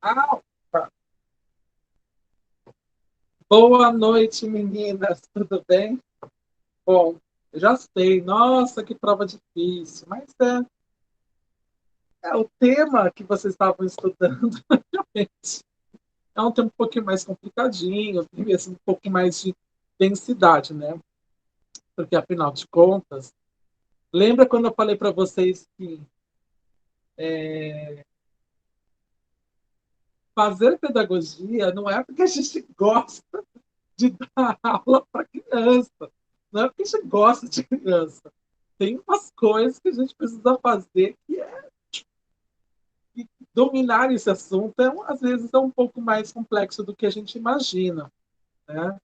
Ah, boa noite, meninas. Tudo bem? Bom, eu já sei. Nossa, que prova difícil. Mas é o tema que vocês estavam estudando, realmente. É um tema um pouquinho mais complicadinho, tem mesmo um pouco mais de densidade, né? Porque, afinal de contas, lembra quando eu falei para vocês que fazer pedagogia não é porque a gente gosta de dar aula para criança, não é porque a gente gosta de criança. Tem umas coisas que a gente precisa fazer que dominar esse assunto às vezes é um pouco mais complexo do que a gente imagina, né?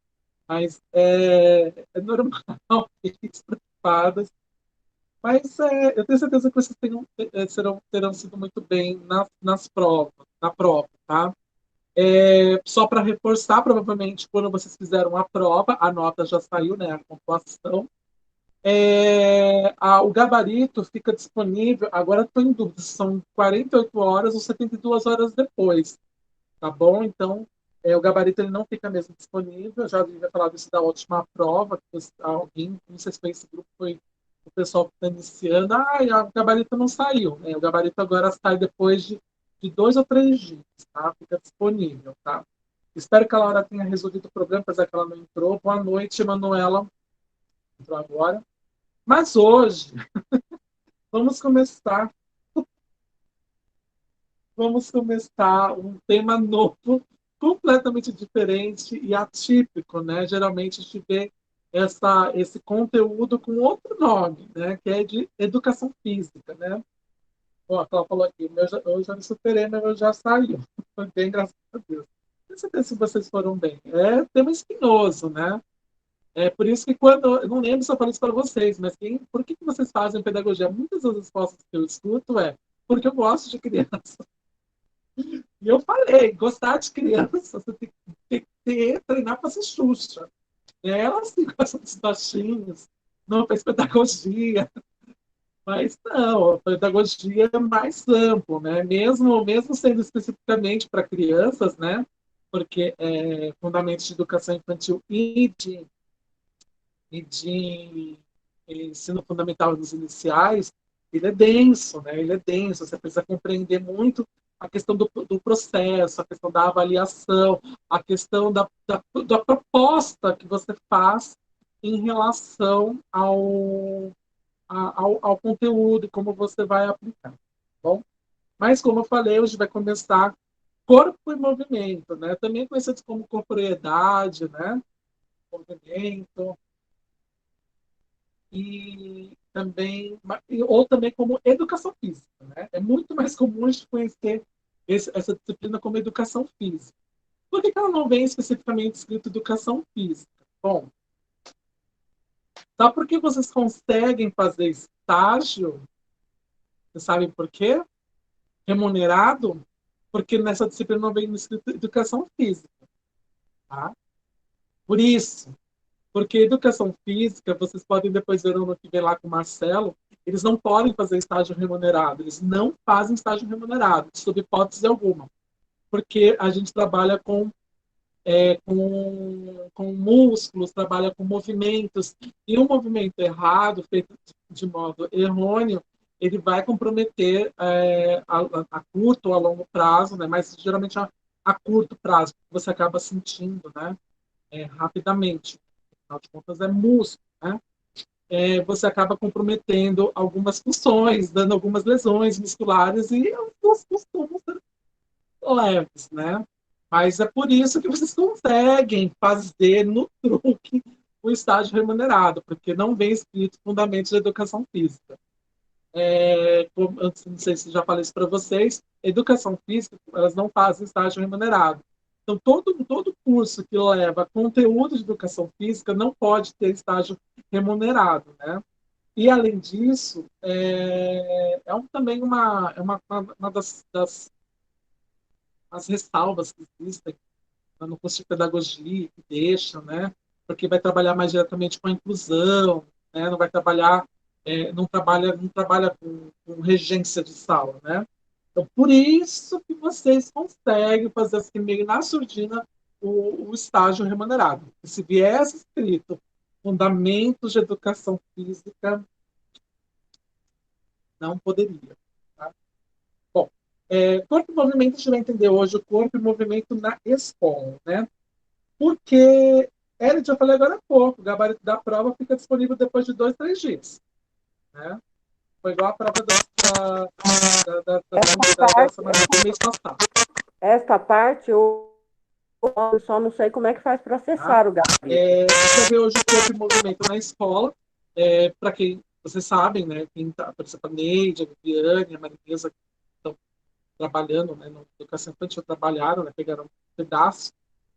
Mas é normal fiquem preocupadas. Mas eu tenho certeza que vocês terão sido muito bem nas provas, na prova, tá? Só para reforçar, provavelmente, quando vocês fizeram a prova, a nota já saiu, né? A pontuação. O gabarito fica disponível, agora estou em dúvida, são 48 horas ou 72 horas depois, tá bom? Então, o gabarito ele não fica mesmo disponível, eu já havia falado isso da última prova, que alguém, não sei se foi esse grupo, foi o pessoal que está iniciando, o gabarito não saiu, né? O gabarito agora sai depois de 2 ou 3 dias, tá? Fica disponível, tá? Espero que a Laura tenha resolvido o problema, apesar que ela não entrou. Boa noite, Manuela, entrou agora. Mas hoje, Vamos começar, vamos começar um tema novo, completamente diferente e atípico, né? Geralmente a gente vê esse conteúdo com outro nome, né? Que é de educação física, né? Ó, ela falou aqui, eu já me superei, mas eu já saiu. Foi bem, graças a Deus. Não sei se vocês foram bem. É tema espinhoso, né? É por isso que quando, eu não lembro se eu falei isso para vocês, mas por que vocês fazem pedagogia? Muitas das respostas que eu escuto porque eu gosto de criança. E eu falei, gostar de criança, você tem que treinar para ser Xuxa. Elas que gostam dos baixinhos, não fez pedagogia. Mas não, a pedagogia é mais amplo, né? Mesmo sendo especificamente para crianças, né? Porque fundamentos de educação infantil e de ensino fundamental dos iniciais, ele é denso, né? Ele é denso, você precisa compreender muito a questão do processo, a questão da avaliação, a questão da proposta que você faz em relação ao conteúdo, como você vai aplicar. Tá bom? Mas, como eu falei, hoje vai começar corpo e movimento, né? Também conhecido como corporeidade, né? Movimento, e também ou também como educação física, né? É muito mais comum a gente conhecer essa disciplina como educação física. Por que ela não vem especificamente escrito educação física? Bom, só porque vocês conseguem fazer estágio, vocês sabem por quê? Remunerado, porque nessa disciplina não vem escrito educação física, tá? Por isso, porque educação física, vocês podem depois ver no ano que vem lá com o Marcelo, eles não podem fazer estágio remunerado, eles não fazem estágio remunerado, sob hipótese alguma, porque a gente trabalha com músculos, trabalha com movimentos, e um movimento errado, feito de modo errôneo, ele vai comprometer a curto ou a longo prazo, né? Mas geralmente a curto prazo, você acaba sentindo, né? Rapidamente. Afinal de contas, é músculo, né? Você acaba comprometendo algumas funções, dando algumas lesões musculares e alguns costumam ser leves, né? Mas é por isso que vocês conseguem fazer no truque o estágio remunerado, porque não vem escrito fundamentos de educação física. Não sei se já falei isso para vocês, educação física, elas não fazem estágio remunerado. Então, todo curso que leva conteúdo de educação física não pode ter estágio remunerado, né? E, além disso, também uma das as ressalvas que existem no curso de pedagogia, que deixam, né? Porque vai trabalhar mais diretamente com a inclusão, né? Não vai trabalhar, não trabalha com regência de sala, né? Então, por isso que vocês conseguem fazer assim, meio na surdina o estágio remunerado. E se viesse escrito Fundamentos de Educação Física, não poderia. Tá? Bom, corpo e movimento, a gente vai entender hoje o corpo e movimento na escola, né? Porque, Ellen, eu falei agora há pouco, o gabarito da prova fica disponível depois de 2, 3 dias. Né? Foi igual a prova da Parte, semana do mês passado. esta parte eu só não sei como é que faz para Tá? acessar o gabarito. Você vê hoje o corpo em movimento na escola. Para quem vocês sabem, né? Quem tá, por exemplo, a Neide, a Viviane, a Marinesa, que estão trabalhando, né, na educação infantil, trabalharam, né, pegaram um pedaço.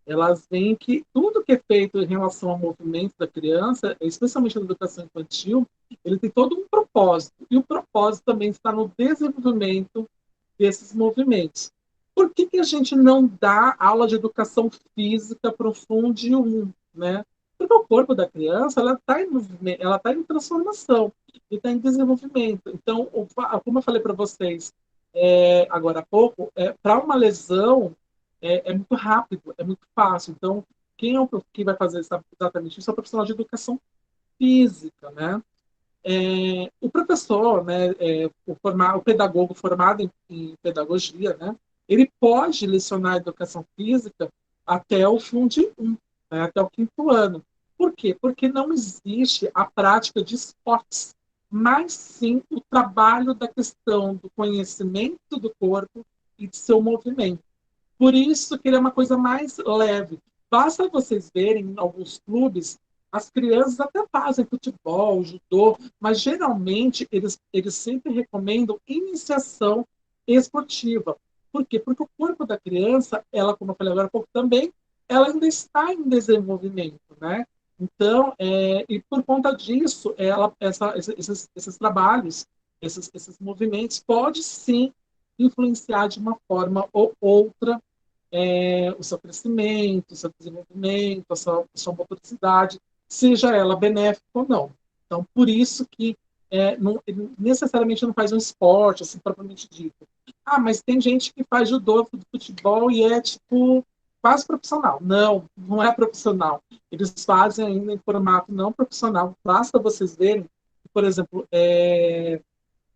Elas veem que tudo que é feito em relação ao movimento da criança, especialmente na educação infantil, ele tem todo um propósito. E o propósito também está no desenvolvimento desses movimentos. Por que, que a gente não dá aula de educação física para o Fundo 1, né? Porque o corpo da criança ela está em movimento, ela está em transformação e está em desenvolvimento. Então, como eu falei para vocês agora há pouco, para uma lesão é muito rápido, é muito fácil. Então, quem vai fazer exatamente isso é o profissional de educação física, né? O professor, né, o pedagogo formado em pedagogia, né, ele pode lecionar educação física até o Fundo 1, né, até o 5º ano. Por quê? Porque não existe a prática de esportes, mas sim o trabalho da questão do conhecimento do corpo e de seu movimento. Por isso que ele é uma coisa mais leve. Basta vocês verem em alguns clubes, as crianças até fazem futebol, judô, mas geralmente eles sempre recomendam iniciação esportiva. Por quê? Porque o corpo da criança, ela, como eu falei agora há pouco também, ela ainda está em desenvolvimento, né? Então, e por conta disso, esses trabalhos, esses movimentos, pode sim influenciar de uma forma ou outra o seu crescimento, o seu desenvolvimento, a sua motoricidade, seja ela benéfica ou não. Então, por isso que não, necessariamente não faz um esporte, assim, propriamente dito. Ah, mas tem gente que faz judô, futebol e é, tipo, quase profissional. Não, não é profissional. Eles fazem ainda em formato não profissional. Basta vocês verem, por exemplo,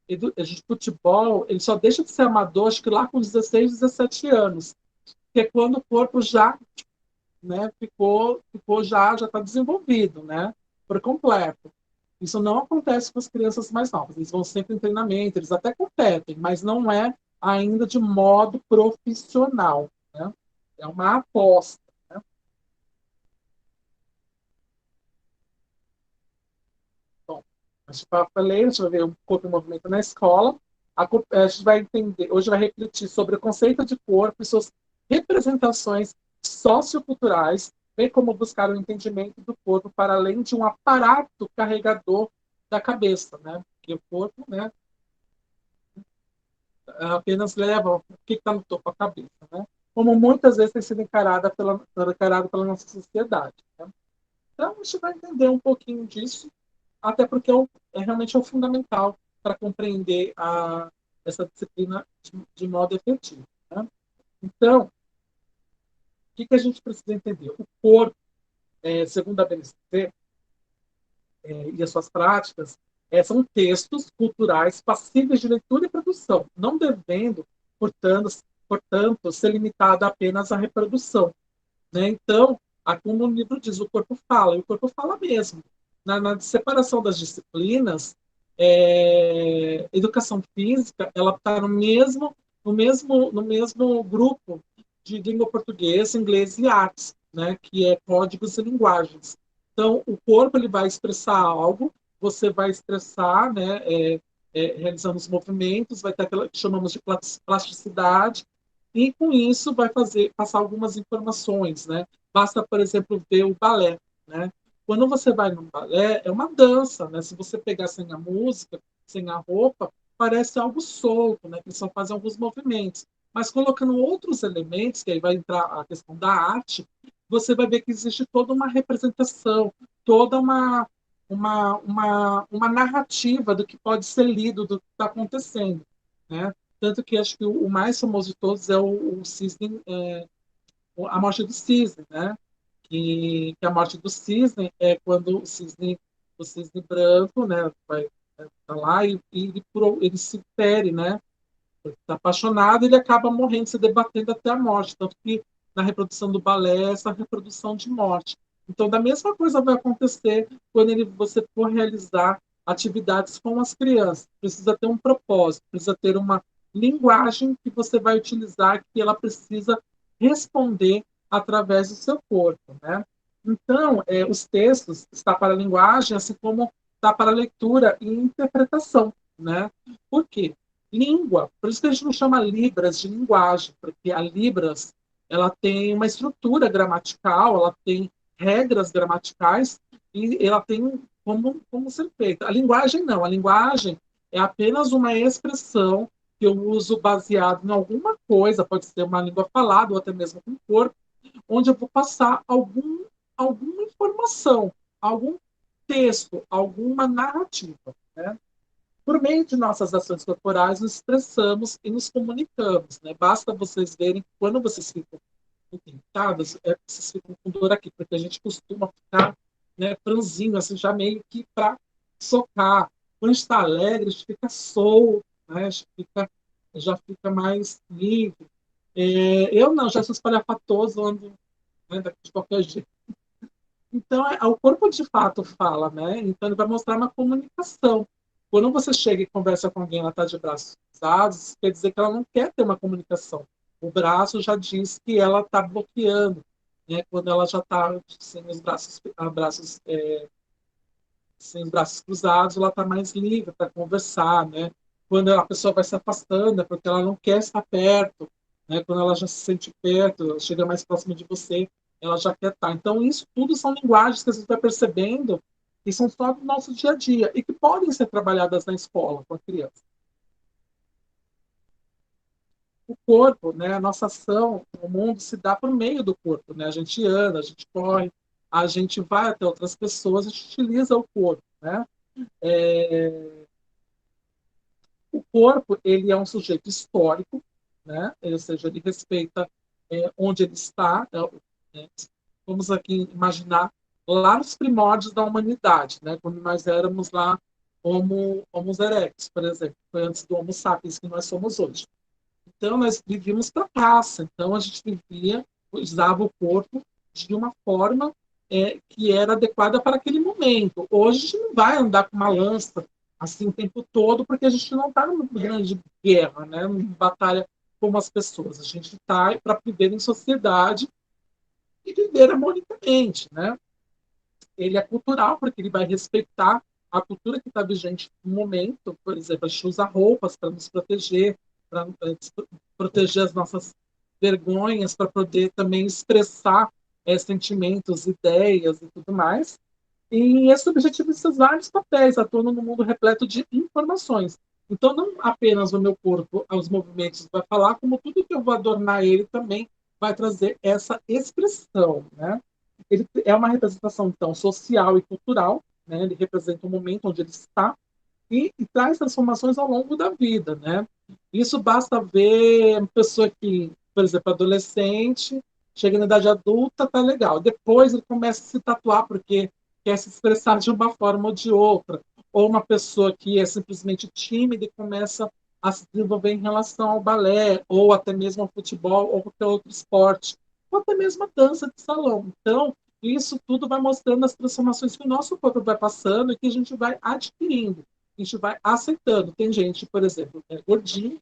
de futebol, ele só deixa de ser amador, acho que lá com 16, 17 anos que é quando o corpo já, né, ficou já está desenvolvido, né, por completo. Isso não acontece com as crianças mais novas. Eles vão sempre em treinamento, eles até competem, mas não é ainda de modo profissional, né? É uma aposta. Né? Bom, a gente falei, a gente vai ver um corpo em movimento na escola. A gente vai entender, hoje vai refletir sobre o conceito de corpo e suas representações socioculturais, bem como buscar o entendimento do corpo para além de um aparato carregador da cabeça, né? Porque o corpo, né, apenas leva o que está no topo da cabeça, né? Como muitas vezes tem sido encarado pela nossa sociedade. Né? Então, a gente vai entender um pouquinho disso, até porque realmente é o fundamental para compreender essa disciplina de modo efetivo. Né? Então, o que a gente precisa entender? O corpo, segundo a BNCC, e as suas práticas, são textos culturais passíveis de leitura e produção, não devendo, portanto ser limitado apenas à reprodução. Né? Então, como o livro diz, o corpo fala, e o corpo fala mesmo. Na separação das disciplinas, educação física ela está no mesmo grupo de língua portuguesa, inglês e artes, né? Que é códigos e linguagens. Então, o corpo ele vai expressar algo, você vai expressar, né? Realizando os movimentos, vai ter aquela que chamamos de plasticidade, e com isso vai passar algumas informações, né? Basta, por exemplo, ver o balé, né? Quando você vai no balé, é uma dança, né? Se você pegar sem a música, sem a roupa, parece algo solto, né? Que eles só fazem alguns movimentos. Mas colocando outros elementos, que aí vai entrar a questão da arte, você vai ver que existe toda uma representação, toda uma narrativa do que pode ser lido, do que está acontecendo, né? Tanto que acho que o mais famoso de todos é o cisne, a morte do cisne, né? Que a morte do cisne é quando o cisne branco, né, vai tá lá e ele se fere, né? Está apaixonado, ele acaba morrendo, se debatendo até a morte. Tanto que na reprodução do balé, essa reprodução de morte. Então, da mesma coisa vai acontecer quando você for realizar atividades com as crianças. Precisa ter um propósito, precisa ter uma linguagem que você vai utilizar, que ela precisa responder através do seu corpo, né? Então, os textos está para a linguagem, assim como está para a leitura e interpretação, né? Por quê? Língua, por isso que a gente não chama Libras de linguagem, porque a Libras ela tem uma estrutura gramatical, ela tem regras gramaticais e ela tem como ser feita. A linguagem não, a linguagem é apenas uma expressão que eu uso baseado em alguma coisa, pode ser uma língua falada ou até mesmo com o corpo, onde eu vou passar alguma informação, algum texto, alguma narrativa, né? Por meio de nossas ações corporais, nos expressamos e nos comunicamos. Né? Basta vocês verem que quando vocês ficam tentadas, vocês ficam com dor aqui, porque a gente costuma ficar, né, franzinho, assim, já meio que para socar. Quando a gente está alegre, a gente fica solto, né? Já fica mais livre. Eu não, já sou espalhafatoso, ando, né, de qualquer jeito. Então, o corpo de fato fala, né? Então, ele vai mostrar uma comunicação. Quando você chega e conversa com alguém, ela está de braços cruzados, quer dizer que ela não quer ter uma comunicação. O braço já diz que ela está bloqueando, né? Quando ela já está sem os sem os braços cruzados, ela está mais livre para conversar, né? Quando a pessoa vai se afastando, é porque ela não quer estar perto, né? Quando ela já se sente perto, ela chega mais próxima de você, ela já quer estar. Então, isso tudo são linguagens que a gente vai percebendo que são só do nosso dia a dia e que podem ser trabalhadas na escola com a criança. O corpo, né, a nossa ação no mundo se dá por meio do corpo, né? A gente anda, a gente corre, a gente vai até outras pessoas, a gente utiliza o corpo, né? É, o corpo, ele é um sujeito histórico, né? Ou seja, ele respeita onde ele está. Vamos aqui imaginar lá nos primórdios da humanidade, né? Quando nós éramos lá Homo erectus, por exemplo, foi antes do Homo sapiens que nós somos hoje. Então, nós vivíamos para caça. Então, a gente vivia, usava o corpo de uma forma que era adequada para aquele momento. Hoje, a gente não vai andar com uma lança assim o tempo todo, porque a gente não está numa grande guerra, né? Numa batalha como as pessoas. A gente está para viver em sociedade e viver harmonicamente, né? Ele é cultural, porque ele vai respeitar a cultura que está vigente no momento. Por exemplo, a gente usa roupas para nos proteger, para proteger as nossas vergonhas, para poder também expressar sentimentos, ideias e tudo mais. E esse objetivo de seus vários papéis, atuando no mundo repleto de informações. Então, não apenas o meu corpo, os movimentos vai falar, como tudo que eu vou adornar ele também vai trazer essa expressão, né? Ele é uma representação, então, social e cultural, né? Ele representa o momento onde ele está e traz transformações ao longo da vida, né? Isso basta ver uma pessoa que, por exemplo, adolescente, chega na idade adulta, tá legal. Depois ele começa a se tatuar porque quer se expressar de uma forma ou de outra. Ou uma pessoa que é simplesmente tímida e começa a se desenvolver em relação ao balé, ou até mesmo ao futebol, ou qualquer outro esporte, ou até mesmo a dança de salão. Então, isso tudo vai mostrando as transformações que o nosso corpo vai passando e que a gente vai adquirindo, a gente vai aceitando. Tem gente, por exemplo, que é gordinho,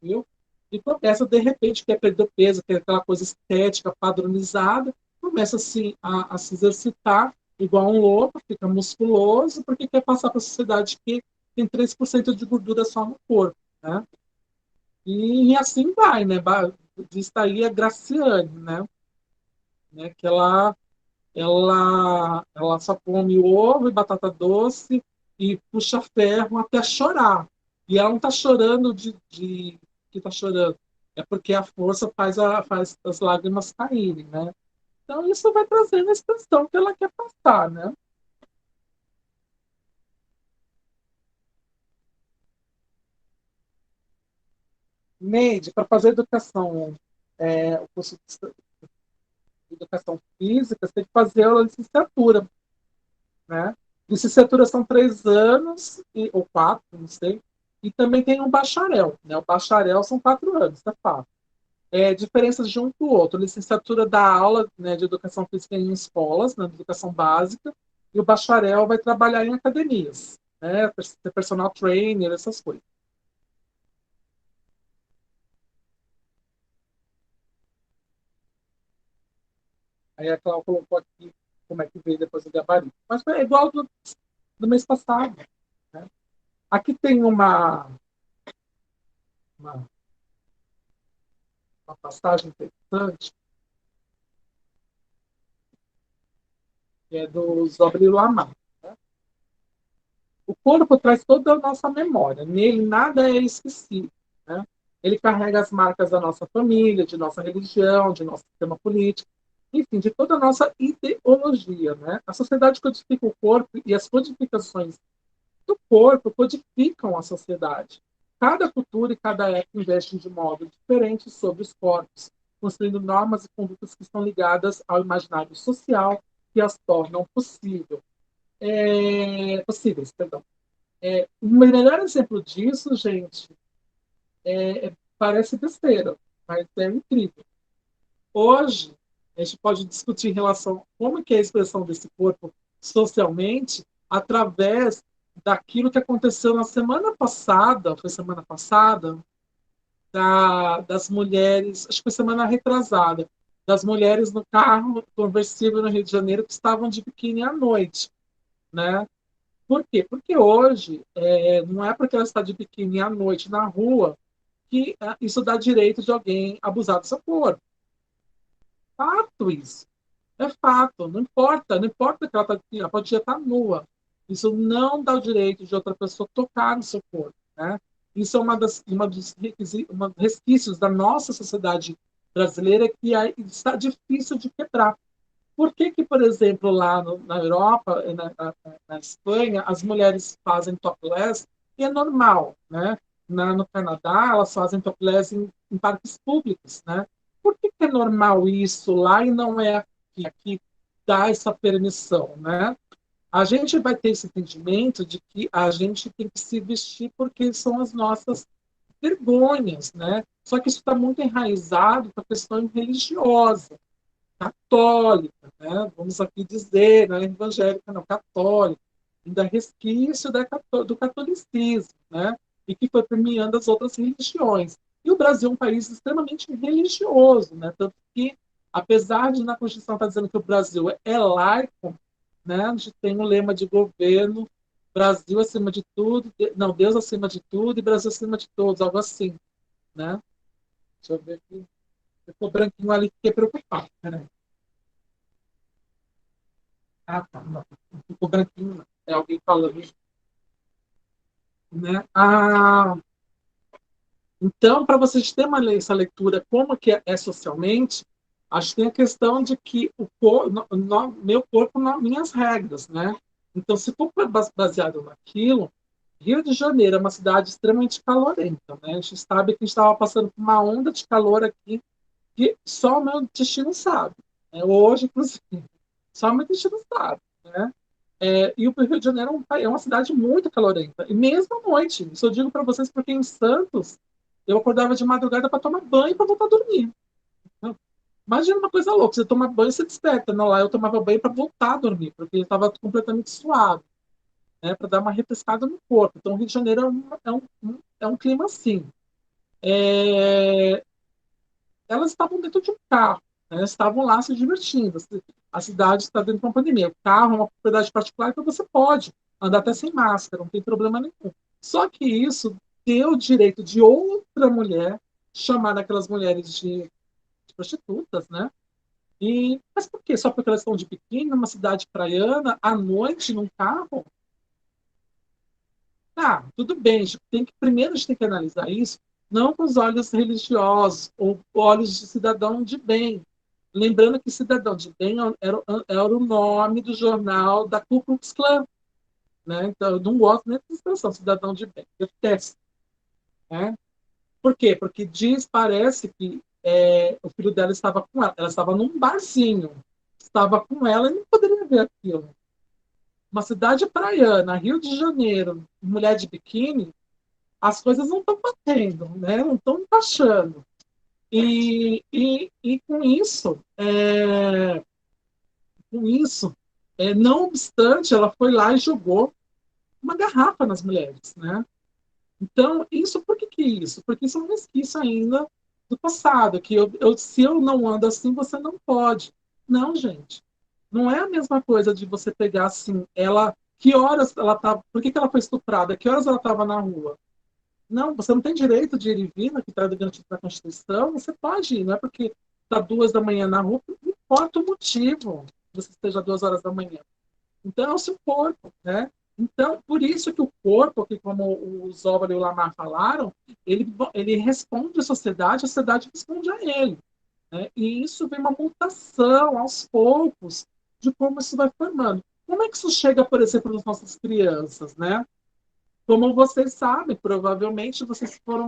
viu? E começa, de repente, quer perder peso, quer aquela coisa estética, padronizada, começa assim a se exercitar igual um louco, fica musculoso, porque quer passar para a sociedade que tem 3% de gordura só no corpo, né? E assim vai, né? Diz aí a Graciane, né? Que ela só come ovo e batata doce e puxa ferro até chorar. E ela não está chorando de que está chorando. É porque a força faz as lágrimas caírem, né? Então isso vai trazendo a expressão que ela quer passar, né? Neide, para fazer educação, o curso de educação física, você tem que fazer a licenciatura, né? Licenciatura são 3 anos, ou 4, não sei, e também tem um bacharel, né? O bacharel são 4 anos, é fato. Diferenças de um para o outro. A licenciatura dá aula, né, de educação física em escolas, né, de educação básica, e o bacharel vai trabalhar em academias, né, ser personal trainer, essas coisas. Aí a Cláudia colocou aqui como é que veio depois do gabarito. Mas é igual do mês passado. Né? Aqui tem uma, uma passagem interessante, que é do Zobri Lamar. Né? O corpo traz toda a nossa memória. Nele nada é esquecido. Né? Ele carrega as marcas da nossa família, de nossa religião, de nosso sistema político, enfim, de toda a nossa ideologia. Né? A sociedade codifica o corpo e as codificações do corpo codificam a sociedade. Cada cultura e cada época investem de modo diferente sobre os corpos, construindo normas e condutas que estão ligadas ao imaginário social que as tornam possíveis. Perdão. O melhor exemplo disso, gente, parece besteira, mas é incrível. Hoje, a gente pode discutir em relação a como que é a expressão desse corpo socialmente através daquilo que aconteceu na semana passada, foi semana passada, das mulheres, acho que foi semana retrasada, das mulheres no carro conversível no Rio de Janeiro que estavam de biquíni à noite, né? Por quê? Porque hoje não é porque ela está de biquíni à noite na rua que isso dá direito de alguém abusar do seu corpo. Fato isso. É fato. Não importa. Não importa que ela pode já estar nua. Isso não dá o direito de outra pessoa tocar no seu corpo. Né? Isso é uma dos resquícios da nossa sociedade brasileira que está difícil de quebrar. Por que, por exemplo, lá na Europa, na Espanha, as mulheres fazem topless e é normal, né? No Canadá, elas fazem topless em parques públicos, né? Por que é normal isso lá e não é aqui dá essa permissão, né? A gente vai ter esse entendimento de que a gente tem que se vestir porque são as nossas vergonhas, né? Só que isso está muito enraizado para a questão religiosa católica, né? Vamos aqui dizer, não é evangélica, não, católica, ainda resquício do catolicismo, né? E que foi permeando as outras religiões. E o Brasil é um país extremamente religioso, né? Tanto que, apesar de na Constituição estar dizendo que o Brasil é laico, né? A gente tem um lema de governo, Brasil acima de tudo, não, Deus acima de tudo e Brasil acima de todos, algo assim, né? Deixa eu ver aqui. Ficou branquinho ali, fiquei preocupado, né? Ah, tá. Não, não ficou branquinho, não. É alguém falando, né? Então, para vocês terem essa leitura, como que é socialmente, acho que tem a questão de que meu corpo, minhas regras, né? Então, se for baseado naquilo, Rio de Janeiro é uma cidade extremamente calorenta, né? A gente sabe que a gente estava passando por uma onda de calor aqui que só o meu intestino sabe. Né? Hoje, inclusive, só o meu intestino sabe, né? E o Rio de Janeiro é uma cidade muito calorenta. E mesmo à noite, isso eu digo para vocês porque em Santos eu acordava de madrugada para tomar banho e para voltar a dormir. Né? Imagina uma coisa louca, você toma banho e você desperta. Não, lá eu tomava banho para voltar a dormir, porque eu estava completamente suado, né, para dar uma refrescada no corpo. Então, o Rio de Janeiro é um clima assim. É, Elas estavam dentro de um carro, né, estavam lá se divertindo. A cidade está dentro de uma pandemia. O carro é uma propriedade particular, então você pode andar até sem máscara, não tem problema nenhum. Só que isso deu o direito de outra mulher chamar aquelas mulheres de prostitutas, né? Mas por quê? Só porque elas estão de biquíni numa cidade praiana, à noite, num carro? Tá, tudo bem. Primeiro a gente tem que analisar isso não com os olhos religiosos ou olhos de cidadão de bem. Lembrando que cidadão de bem era o nome do jornal da Ku Klux Klan. Né? Então, eu não gosto nem dessa expressão, cidadão de bem. Eu detesto. Né? Por quê? Porque parece que o filho dela estava com ela. Ela estava num barzinho, estava com ela e não poderia ver aquilo. Uma cidade praiana, Rio de Janeiro, mulher de biquíni, as coisas não estão batendo, né? Não estão encaixando. E com isso não obstante, ela foi lá e jogou uma garrafa nas mulheres, né? Então, isso, por que isso? Porque isso é um resquício ainda do passado, que se eu não ando assim, você não pode. Não, gente. Não é a mesma coisa de você pegar assim, que horas ela estava, por que ela foi estuprada? Que horas ela estava na rua? Não, você não tem direito de ir e vir, né, que está garantido na Constituição, você pode ir, não é porque está 2 da manhã na rua, não importa o motivo que você esteja 2 horas da manhã. Então, é o seu corpo, né? Então, por isso que o corpo, que como o Zóbalo e o Lamar falaram, ele responde à sociedade, a sociedade responde a ele. Né? E isso vem uma mutação aos poucos de como isso vai formando. Como é que isso chega, por exemplo, nas nossas crianças, né? Como vocês sabem, provavelmente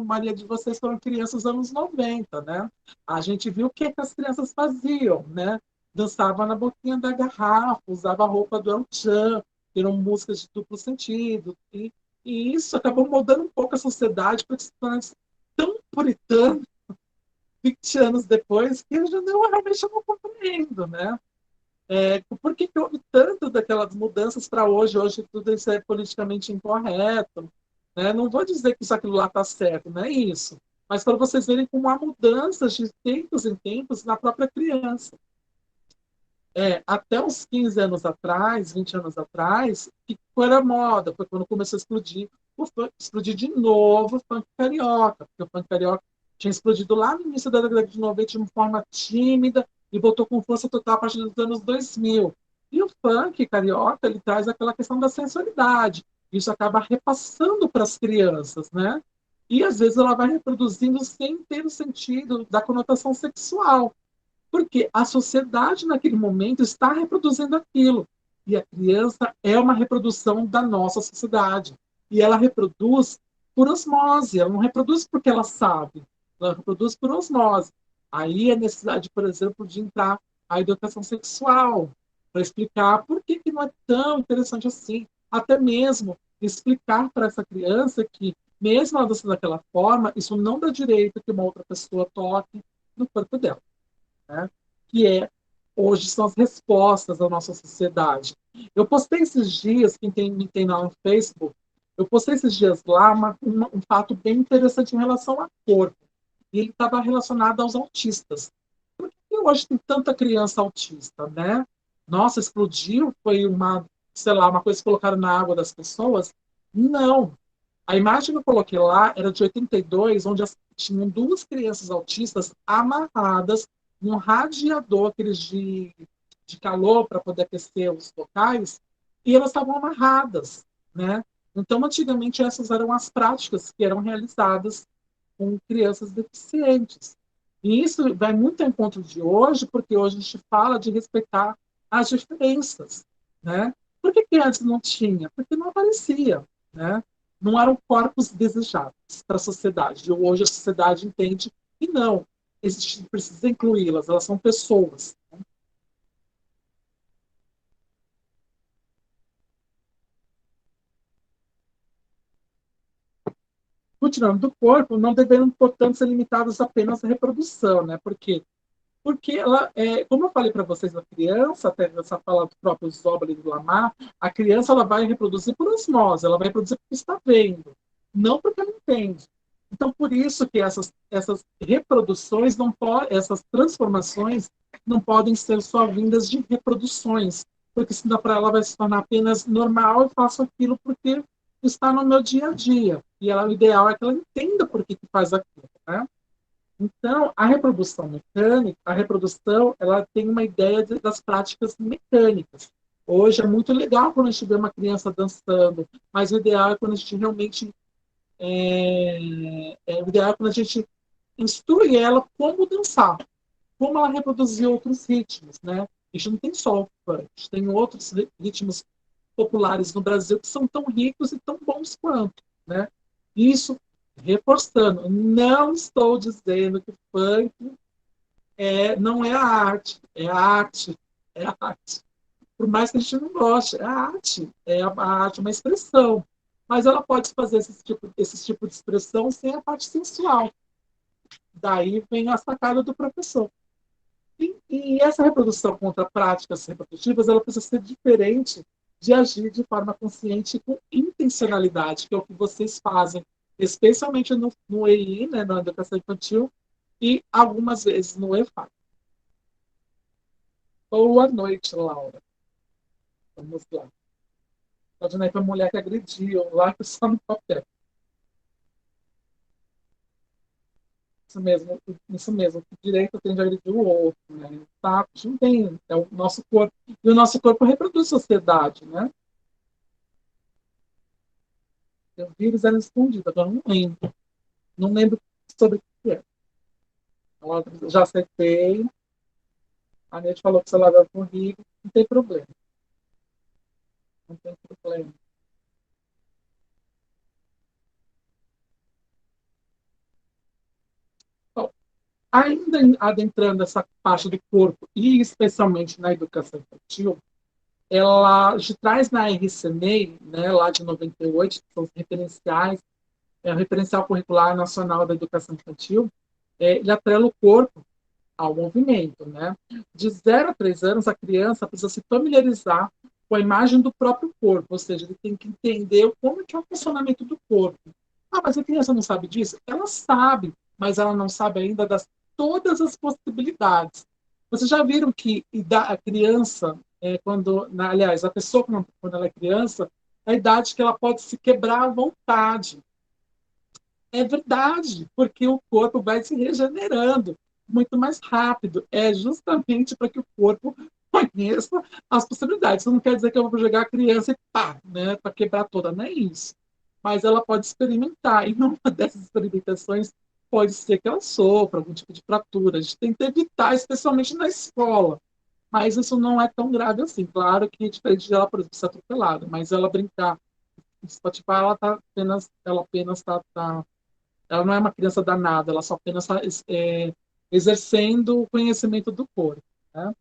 maioria de vocês foram crianças dos anos 90, né? A gente viu o que as crianças faziam, né? Dançava na boquinha da garrafa, usava a roupa do El Chan, eram músicas de duplo sentido. E isso acabou moldando um pouco a sociedade para se tornar tão puritano 20 anos depois que eu já não, realmente não compreendo, né? Por que houve tanto daquelas mudanças para hoje? Hoje tudo isso é politicamente incorreto. Né? Não vou dizer que isso aquilo lá está certo, não é isso. Mas para vocês verem como há mudanças de tempos em tempos na própria criança. Até uns 15 anos atrás, 20 anos atrás, que foi a moda, foi quando começou a explodir explodir de novo o funk carioca, porque o funk carioca tinha explodido lá no início da década de 90 de uma forma tímida e voltou com força total a partir dos anos 2000. E o funk carioca, ele traz aquela questão da sensualidade. Isso acaba repassando para as crianças, né? E às vezes ela vai reproduzindo sem ter o sentido da conotação sexual. Porque a sociedade, naquele momento, está reproduzindo aquilo. E a criança é uma reprodução da nossa sociedade. E ela reproduz por osmose, ela não reproduz porque ela sabe, ela reproduz por osmose. Aí a necessidade, por exemplo, de entrar a educação sexual, para explicar por que não é tão interessante assim. Até mesmo explicar para essa criança que, mesmo ela dançando daquela forma, isso não dá direito que uma outra pessoa toque no corpo dela, né? Que hoje são as respostas da nossa sociedade. Eu postei esses dias, quem me tem lá no Facebook, eu postei esses dias lá um fato bem interessante em relação a corpo. E ele estava relacionado aos autistas. Por que hoje tem tanta criança autista, né? Nossa, explodiu, foi sei lá, uma coisa que colocaram na água das pessoas? Não. A imagem que eu coloquei lá era de 82, onde tinham duas crianças autistas amarradas num radiador, aqueles de calor para poder aquecer os locais, e elas estavam amarradas, né? Então, antigamente, essas eram as práticas que eram realizadas com crianças deficientes. E isso vai muito ao encontro de hoje, porque hoje a gente fala de respeitar as diferenças, né? Por que antes não tinha? Porque não aparecia, né? Não eram corpos desejáveis para a sociedade. Hoje a sociedade entende que não, existe, precisa incluí-las, elas são pessoas. Continuando do corpo, não deveriam, portanto, ser limitadas apenas à reprodução, né? Porque ela, como eu falei para vocês, a criança, até nessa fala do próprio Zóbali e do Lamar, a criança ela vai reproduzir por osmose, ela vai reproduzir porque está vendo, não porque ela entende. Então, por isso que essas reproduções não podem, essas transformações não podem ser só vindas de reproduções, porque senão para ela vai se tornar apenas normal, eu faço aquilo porque está no meu dia a dia. E ela, o ideal é que ela entenda por que faz aquilo, né? Então, a reprodução mecânica, a reprodução, ela tem uma ideia das práticas mecânicas. Hoje é muito legal quando a gente vê uma criança dançando, mas o ideal é quando a gente realmente o ideal é quando a gente instrui ela como dançar, como ela reproduzir outros ritmos, né? A gente não tem só o funk, a gente tem outros ritmos populares no Brasil que são tão ricos e tão bons quanto, né? Isso Reforçando, não estou dizendo que funk não é a arte, é a arte, é a arte. Por mais que a gente não goste, é a arte, a arte é uma expressão. Mas ela pode fazer esse tipo de expressão sem a parte sensual. Daí vem a sacada do professor. E essa reprodução contra práticas reprodutivas, ela precisa ser diferente de agir de forma consciente e com intencionalidade, que é o que vocês fazem, especialmente no EI, né, na educação infantil, e algumas vezes no EFA. Boa noite, Laura. Vamos lá. Pode ir para a mulher que agrediu, lá que só no papel. Isso mesmo. O direito tem de agredir o outro, né? Tá? A gente não tem, é o nosso corpo. E o nosso corpo reproduz sociedade, né? O vírus era escondido, agora não lembro. Não lembro sobre o que é. Ela já acertei. A Nete falou que o celular é comigo. Não tem problema. Não tem problema. Bom, ainda adentrando essa parte do corpo, e especialmente na educação infantil, ela te traz na RCMEI, né, lá de 98, que são os referenciais, o referencial curricular nacional da educação infantil, ele atrela o corpo ao movimento, né? De 0 a 3 anos, a criança precisa se familiarizar com a imagem do próprio corpo, ou seja, ele tem que entender como que é o funcionamento do corpo. Ah, mas a criança não sabe disso? Ela sabe, mas ela não sabe ainda das todas as possibilidades. Vocês já viram que a criança, aliás, a pessoa quando ela é criança, é a idade que ela pode se quebrar à vontade. É verdade, porque o corpo vai se regenerando muito mais rápido. É justamente para que o corpo conheça as possibilidades. Isso não quer dizer que eu vou jogar a criança e pá, né, para quebrar toda, não é isso. Mas ela pode experimentar, e numa dessas experimentações pode ser que ela sofra algum tipo de fratura. A gente tem que evitar, especialmente na escola. Mas isso não é tão grave assim. Claro que é diferente de ela, por exemplo, ser atropelada, mas ela brincar, Spotify, ela apenas tá ela não é uma criança danada, ela só apenas está exercendo o conhecimento do corpo. Né?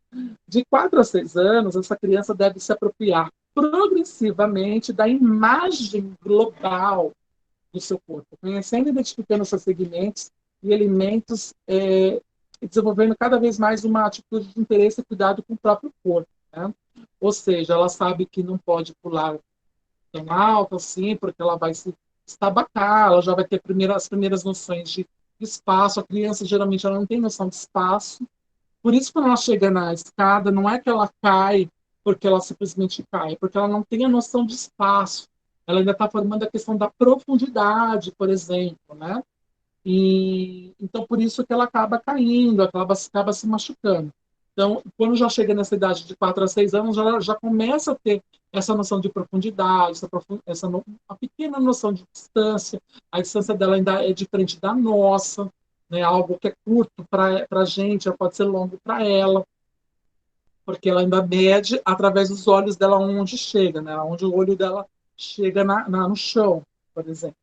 De 4 a 6 anos, essa criança deve se apropriar progressivamente da imagem global do seu corpo, conhecendo e identificando seus segmentos e elementos, e desenvolvendo cada vez mais uma atitude de interesse e cuidado com o próprio corpo. Né? Ou seja, ela sabe que não pode pular tão alta assim, porque ela vai se estabacar, ela já vai ter as primeiras noções de espaço. A criança geralmente ela não tem noção de espaço. Por isso, quando ela chega na escada, não é que ela cai porque ela simplesmente cai, é porque ela não tem a noção de espaço. Ela ainda está formando a questão da profundidade, por exemplo, né? E então por isso que ela acaba caindo, acaba se machucando. Então, quando já chega nessa idade de 4 a 6 anos, já começa a ter essa noção de profundidade, uma pequena noção de distância. A distância dela ainda é diferente da nossa, né? Algo que é curto para a gente, já pode ser longo para ela, porque ela ainda mede através dos olhos dela onde chega, né? Onde o olho dela chega no chão, por exemplo.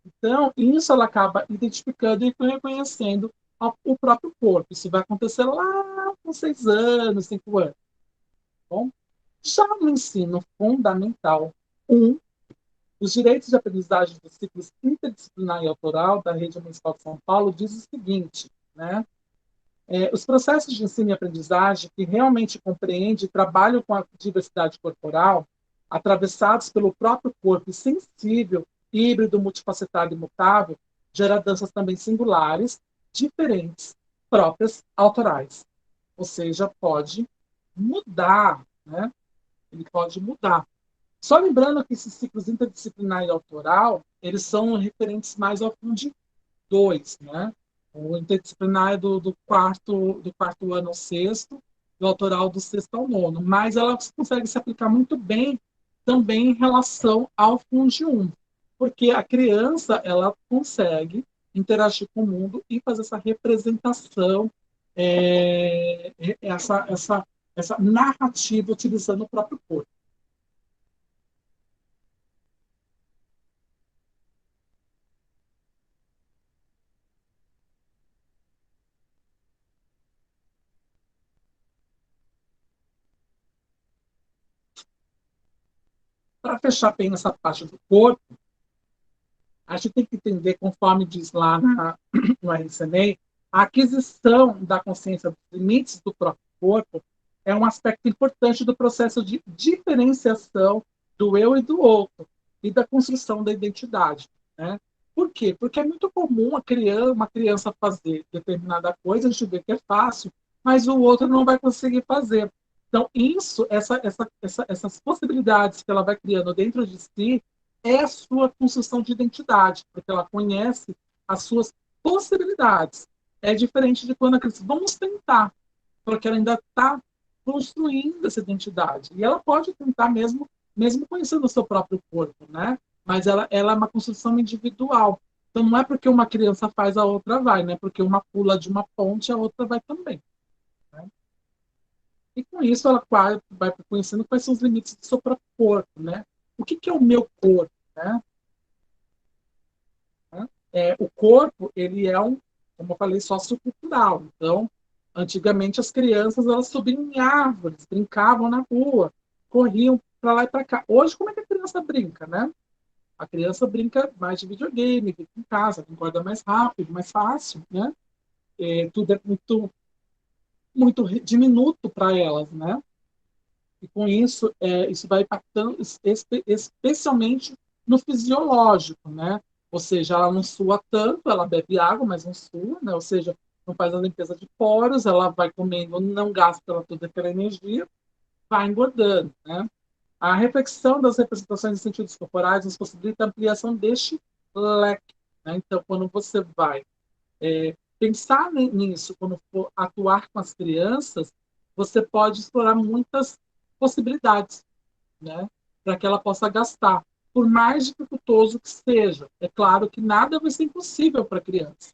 Então, isso ela acaba identificando e reconhecendo o próprio corpo. Isso vai acontecer lá com 6 anos, 5 anos. Bom, já no ensino fundamental 1, os direitos de aprendizagem dos ciclos interdisciplinar e autoral da Rede Municipal de São Paulo diz o seguinte, né? Os processos de ensino e aprendizagem que realmente compreendem e trabalham com a diversidade corporal, atravessados pelo próprio corpo sensível, híbrido, multifacetado e mutável, gera danças também singulares, diferentes, próprias, autorais. Ou seja, pode mudar, né? Ele pode mudar. Só lembrando que esses ciclos interdisciplinar e autoral, eles são referentes mais ao fundo 2, né? O interdisciplinar é do quarto ano ao sexto, e o autoral do sexto ao nono. Mas ela consegue se aplicar muito bem também em relação ao Funde 1, porque a criança ela consegue interagir com o mundo e fazer essa representação, é, essa, essa, essa narrativa utilizando o próprio corpo. Para fechar bem essa parte do corpo, a gente tem que entender, conforme diz lá no RCNA, a aquisição da consciência dos limites do próprio corpo é um aspecto importante do processo de diferenciação do eu e do outro e da construção da identidade. Né? Por quê? Porque é muito comum uma criança fazer determinada coisa, a gente vê que é fácil, mas o outro não vai conseguir fazer. Então, essas possibilidades que ela vai criando dentro de si é a sua construção de identidade, porque ela conhece as suas possibilidades. É diferente de quando a criança, vamos tentar, porque ela ainda está construindo essa identidade. E ela pode tentar mesmo conhecendo o seu próprio corpo, né? Mas ela é uma construção individual. Então não é porque uma criança faz, a outra vai, né? Porque uma pula de uma ponte, a outra vai também. Né? E com isso ela vai conhecendo quais são os limites do seu próprio corpo, né? O que é o meu corpo, né? O corpo, ele é como eu falei, sociocultural. Então, antigamente as crianças elas subiam em árvores, brincavam na rua, corriam para lá e para cá. Hoje, como é que a criança brinca, né? A criança brinca mais de videogame, fica em casa, concorda mais rápido, mais fácil, né? Tudo é muito diminuto para elas, né? E com isso, isso vai impactando especialmente no fisiológico, né? Ou seja, ela não sua tanto, ela bebe água, mas não sua, né? Ou seja, não faz a limpeza de poros, ela vai comendo, não gasta toda aquela energia, vai engordando, né? A reflexão das representações de sentidos corporais nos possibilita a ampliação deste leque. Né? Então, quando você vai pensar nisso, quando for atuar com as crianças, você pode explorar muitas possibilidades, né? Para que ela possa gastar, por mais dificultoso que seja. É claro que nada vai ser impossível para a criança.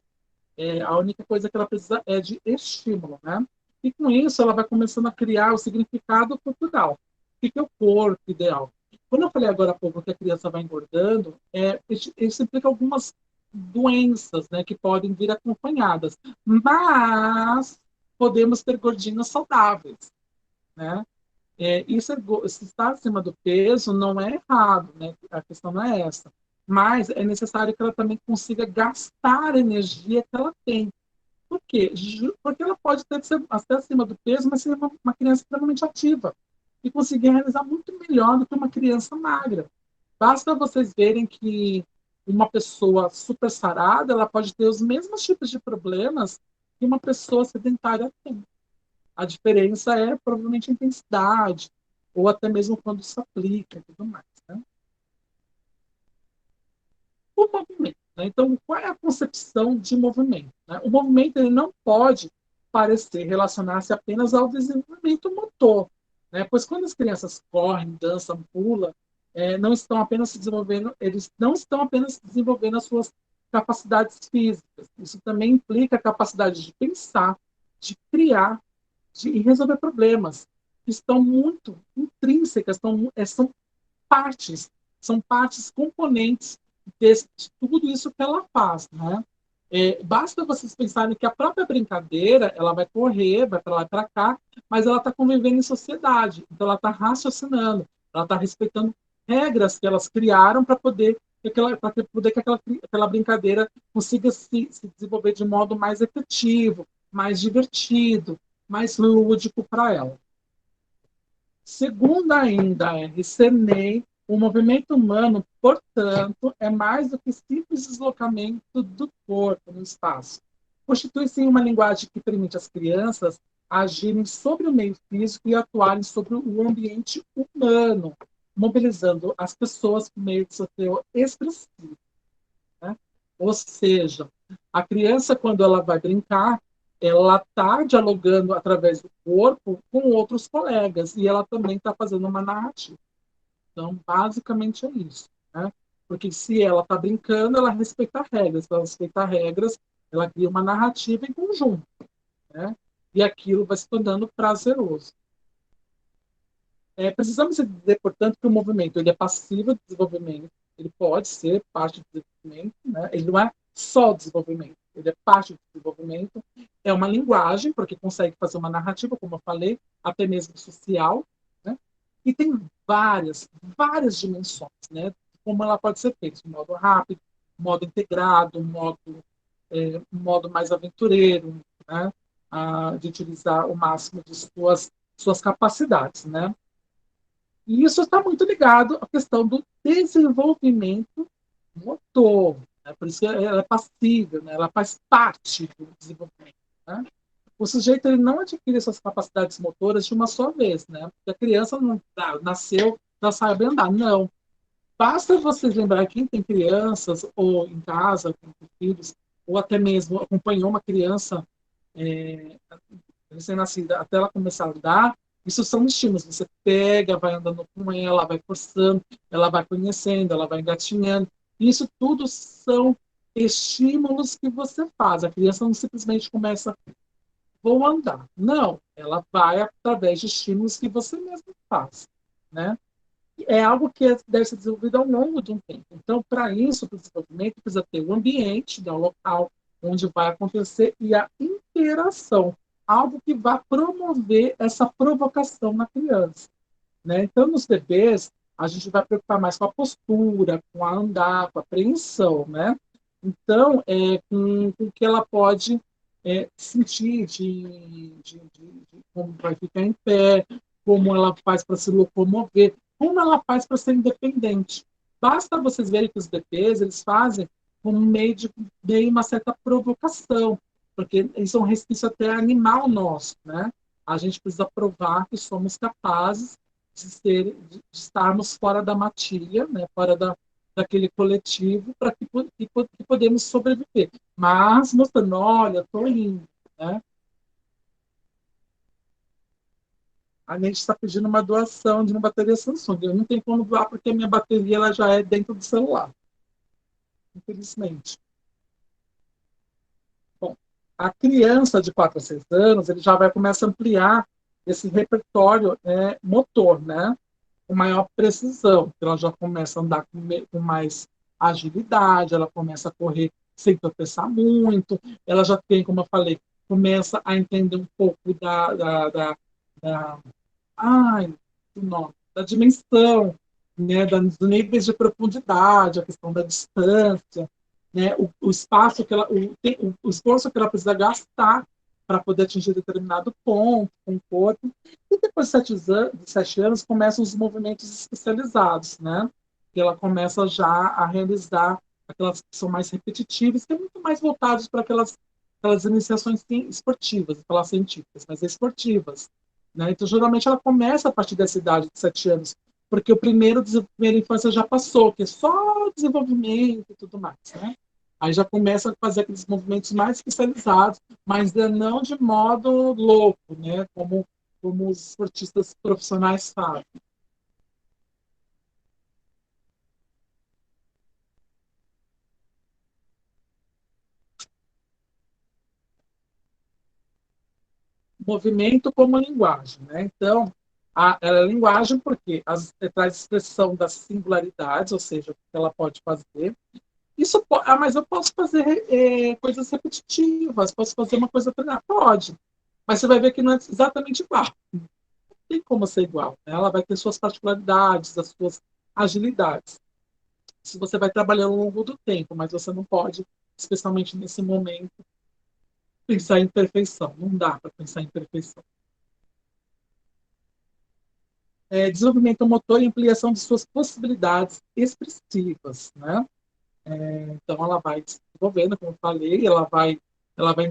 A única coisa que ela precisa é de estímulo, né? E com isso ela vai começando a criar o significado cultural. O que é o corpo ideal? Quando eu falei agora há pouco que a criança vai engordando, isso implica algumas doenças, né, que podem vir acompanhadas. Mas podemos ter gordinhos saudáveis, né? Se está acima do peso não é errado, né? A questão não é essa. Mas é necessário que ela também consiga gastar a energia que ela tem. Por quê? Porque ela pode ser até acima do peso, mas ser uma criança extremamente ativa e conseguir realizar muito melhor do que uma criança magra. Basta vocês verem que uma pessoa super sarada, ela pode ter os mesmos tipos de problemas que uma pessoa sedentária tem. A diferença é provavelmente a intensidade, ou até mesmo quando se aplica e tudo mais. Né? O movimento. Né? Então, qual é a concepção de movimento? Né? O movimento ele não pode parecer relacionar-se apenas ao desenvolvimento motor. Né? Pois quando as crianças correm, dançam, pulam, não estão apenas se desenvolvendo, eles não estão apenas desenvolvendo as suas capacidades físicas. Isso também implica a capacidade de pensar, de criar, de resolver problemas que estão muito intrínsecas, partes, são partes componentes de tudo isso que ela faz, né? Basta vocês pensarem que a própria brincadeira, ela vai correr, vai para lá e para cá, mas ela está convivendo em sociedade, então ela está raciocinando, ela está respeitando regras que elas criaram para poder que aquela brincadeira consiga se desenvolver de modo mais efetivo, mais divertido, mais lúdico para ela. Segundo ainda a RCNA, o movimento humano, portanto, é mais do que simples deslocamento do corpo no espaço. Constitui-se uma linguagem que permite às crianças agirem sobre o meio físico e atuarem sobre o ambiente humano, mobilizando as pessoas por meio de seu teor expressivo. Né? Ou seja, a criança, quando ela vai brincar, ela está dialogando através do corpo com outros colegas e ela também está fazendo uma narrativa. Então, basicamente é isso. Né? Porque se ela está brincando, ela respeita regras. Se ela respeita regras, ela cria uma narrativa em conjunto. Né? E aquilo vai se tornando prazeroso. Precisamos dizer, portanto, que o movimento ele é passivo de desenvolvimento, ele pode ser parte do desenvolvimento, né? Ele não é só desenvolvimento, ele é parte do desenvolvimento, é uma linguagem, porque consegue fazer uma narrativa, como eu falei, até mesmo social, né? E tem várias dimensões, né? Como ela pode ser feita, um modo rápido, um modo integrado, um modo mais aventureiro, né? De utilizar o máximo de suas capacidades, né? E isso está muito ligado à questão do desenvolvimento motor, né? Por isso que ela é passível, né? Ela faz parte do desenvolvimento, né? O sujeito ele não adquire essas capacidades motoras de uma só vez, né? Porque a criança não nasceu, já sabe andar. Não. Basta vocês lembrar quem tem crianças, ou em casa, quem tem filhos, ou até mesmo acompanhou uma criança é, recém-nascida até ela começar a andar, isso são estímulos. Você pega, vai andando com ela, vai forçando, ela vai conhecendo, ela vai engatinhando. Isso tudo são estímulos que você faz. A criança não simplesmente começa vou andar. Não, ela vai através de estímulos que você mesmo faz, né? É algo que deve ser desenvolvido ao longo de um tempo. Então, para isso, para o desenvolvimento, precisa ter o ambiente, né, o local onde vai acontecer e a interação, algo que vai promover essa provocação na criança, né? Então, nos bebês, a gente vai preocupar mais com a postura, com a andar, com a apreensão, né? Então, com o que ela pode sentir de como vai ficar em pé, como ela faz para se locomover, como ela faz para ser independente. Basta vocês verem que os bebês eles fazem como meio uma certa provocação, porque eles são resquício até animal nosso, né? A gente precisa provar que somos capazes de estarmos fora da matilha, né? Fora daquele coletivo, para que podemos sobreviver. Mas mostrando, olha, estou indo, né? A gente está pedindo uma doação de uma bateria Samsung. Eu não tenho como doar porque a minha bateria ela já é dentro do celular, infelizmente. Bom, a criança de 4 a 6 anos ele já vai começar a ampliar esse repertório motor, né? Com maior precisão. Ela já começa a andar com mais agilidade, ela começa a correr sem tropeçar muito, ela já tem, como eu falei, começa a entender um pouco da ai, o nome, da dimensão, né, dos níveis de profundidade, a questão da distância, né, o espaço que ela, o esforço que ela precisa gastar para poder atingir determinado ponto com o corpo. E depois de 7 anos começam os movimentos especializados, né? Que ela começa já a realizar aquelas que são mais repetitivas, que é muito mais voltados para aquelas iniciações esportivas, falar científicas, mas esportivas, né? Então, geralmente, ela começa a partir dessa idade de 7 anos, porque primeira infância já passou, que é só desenvolvimento e tudo mais, né? Aí já começa a fazer aqueles movimentos mais especializados, mas não de modo louco, né? Como os esportistas profissionais fazem. Movimento como linguagem, né? Então, ela é linguagem porque traz expressão das singularidades, ou seja, o que ela pode fazer. Mas eu posso fazer coisas repetitivas, posso fazer uma coisa treinada? Pode. Mas você vai ver que não é exatamente igual. Não tem como ser igual. Né? Ela vai ter suas particularidades, as suas agilidades. Se você vai trabalhando ao longo do tempo, mas você não pode, especialmente nesse momento, pensar em perfeição. Não dá para pensar em perfeição. Desenvolvimento motor e ampliação de suas possibilidades expressivas, né? Então, ela vai desenvolvendo, como eu falei, ela vai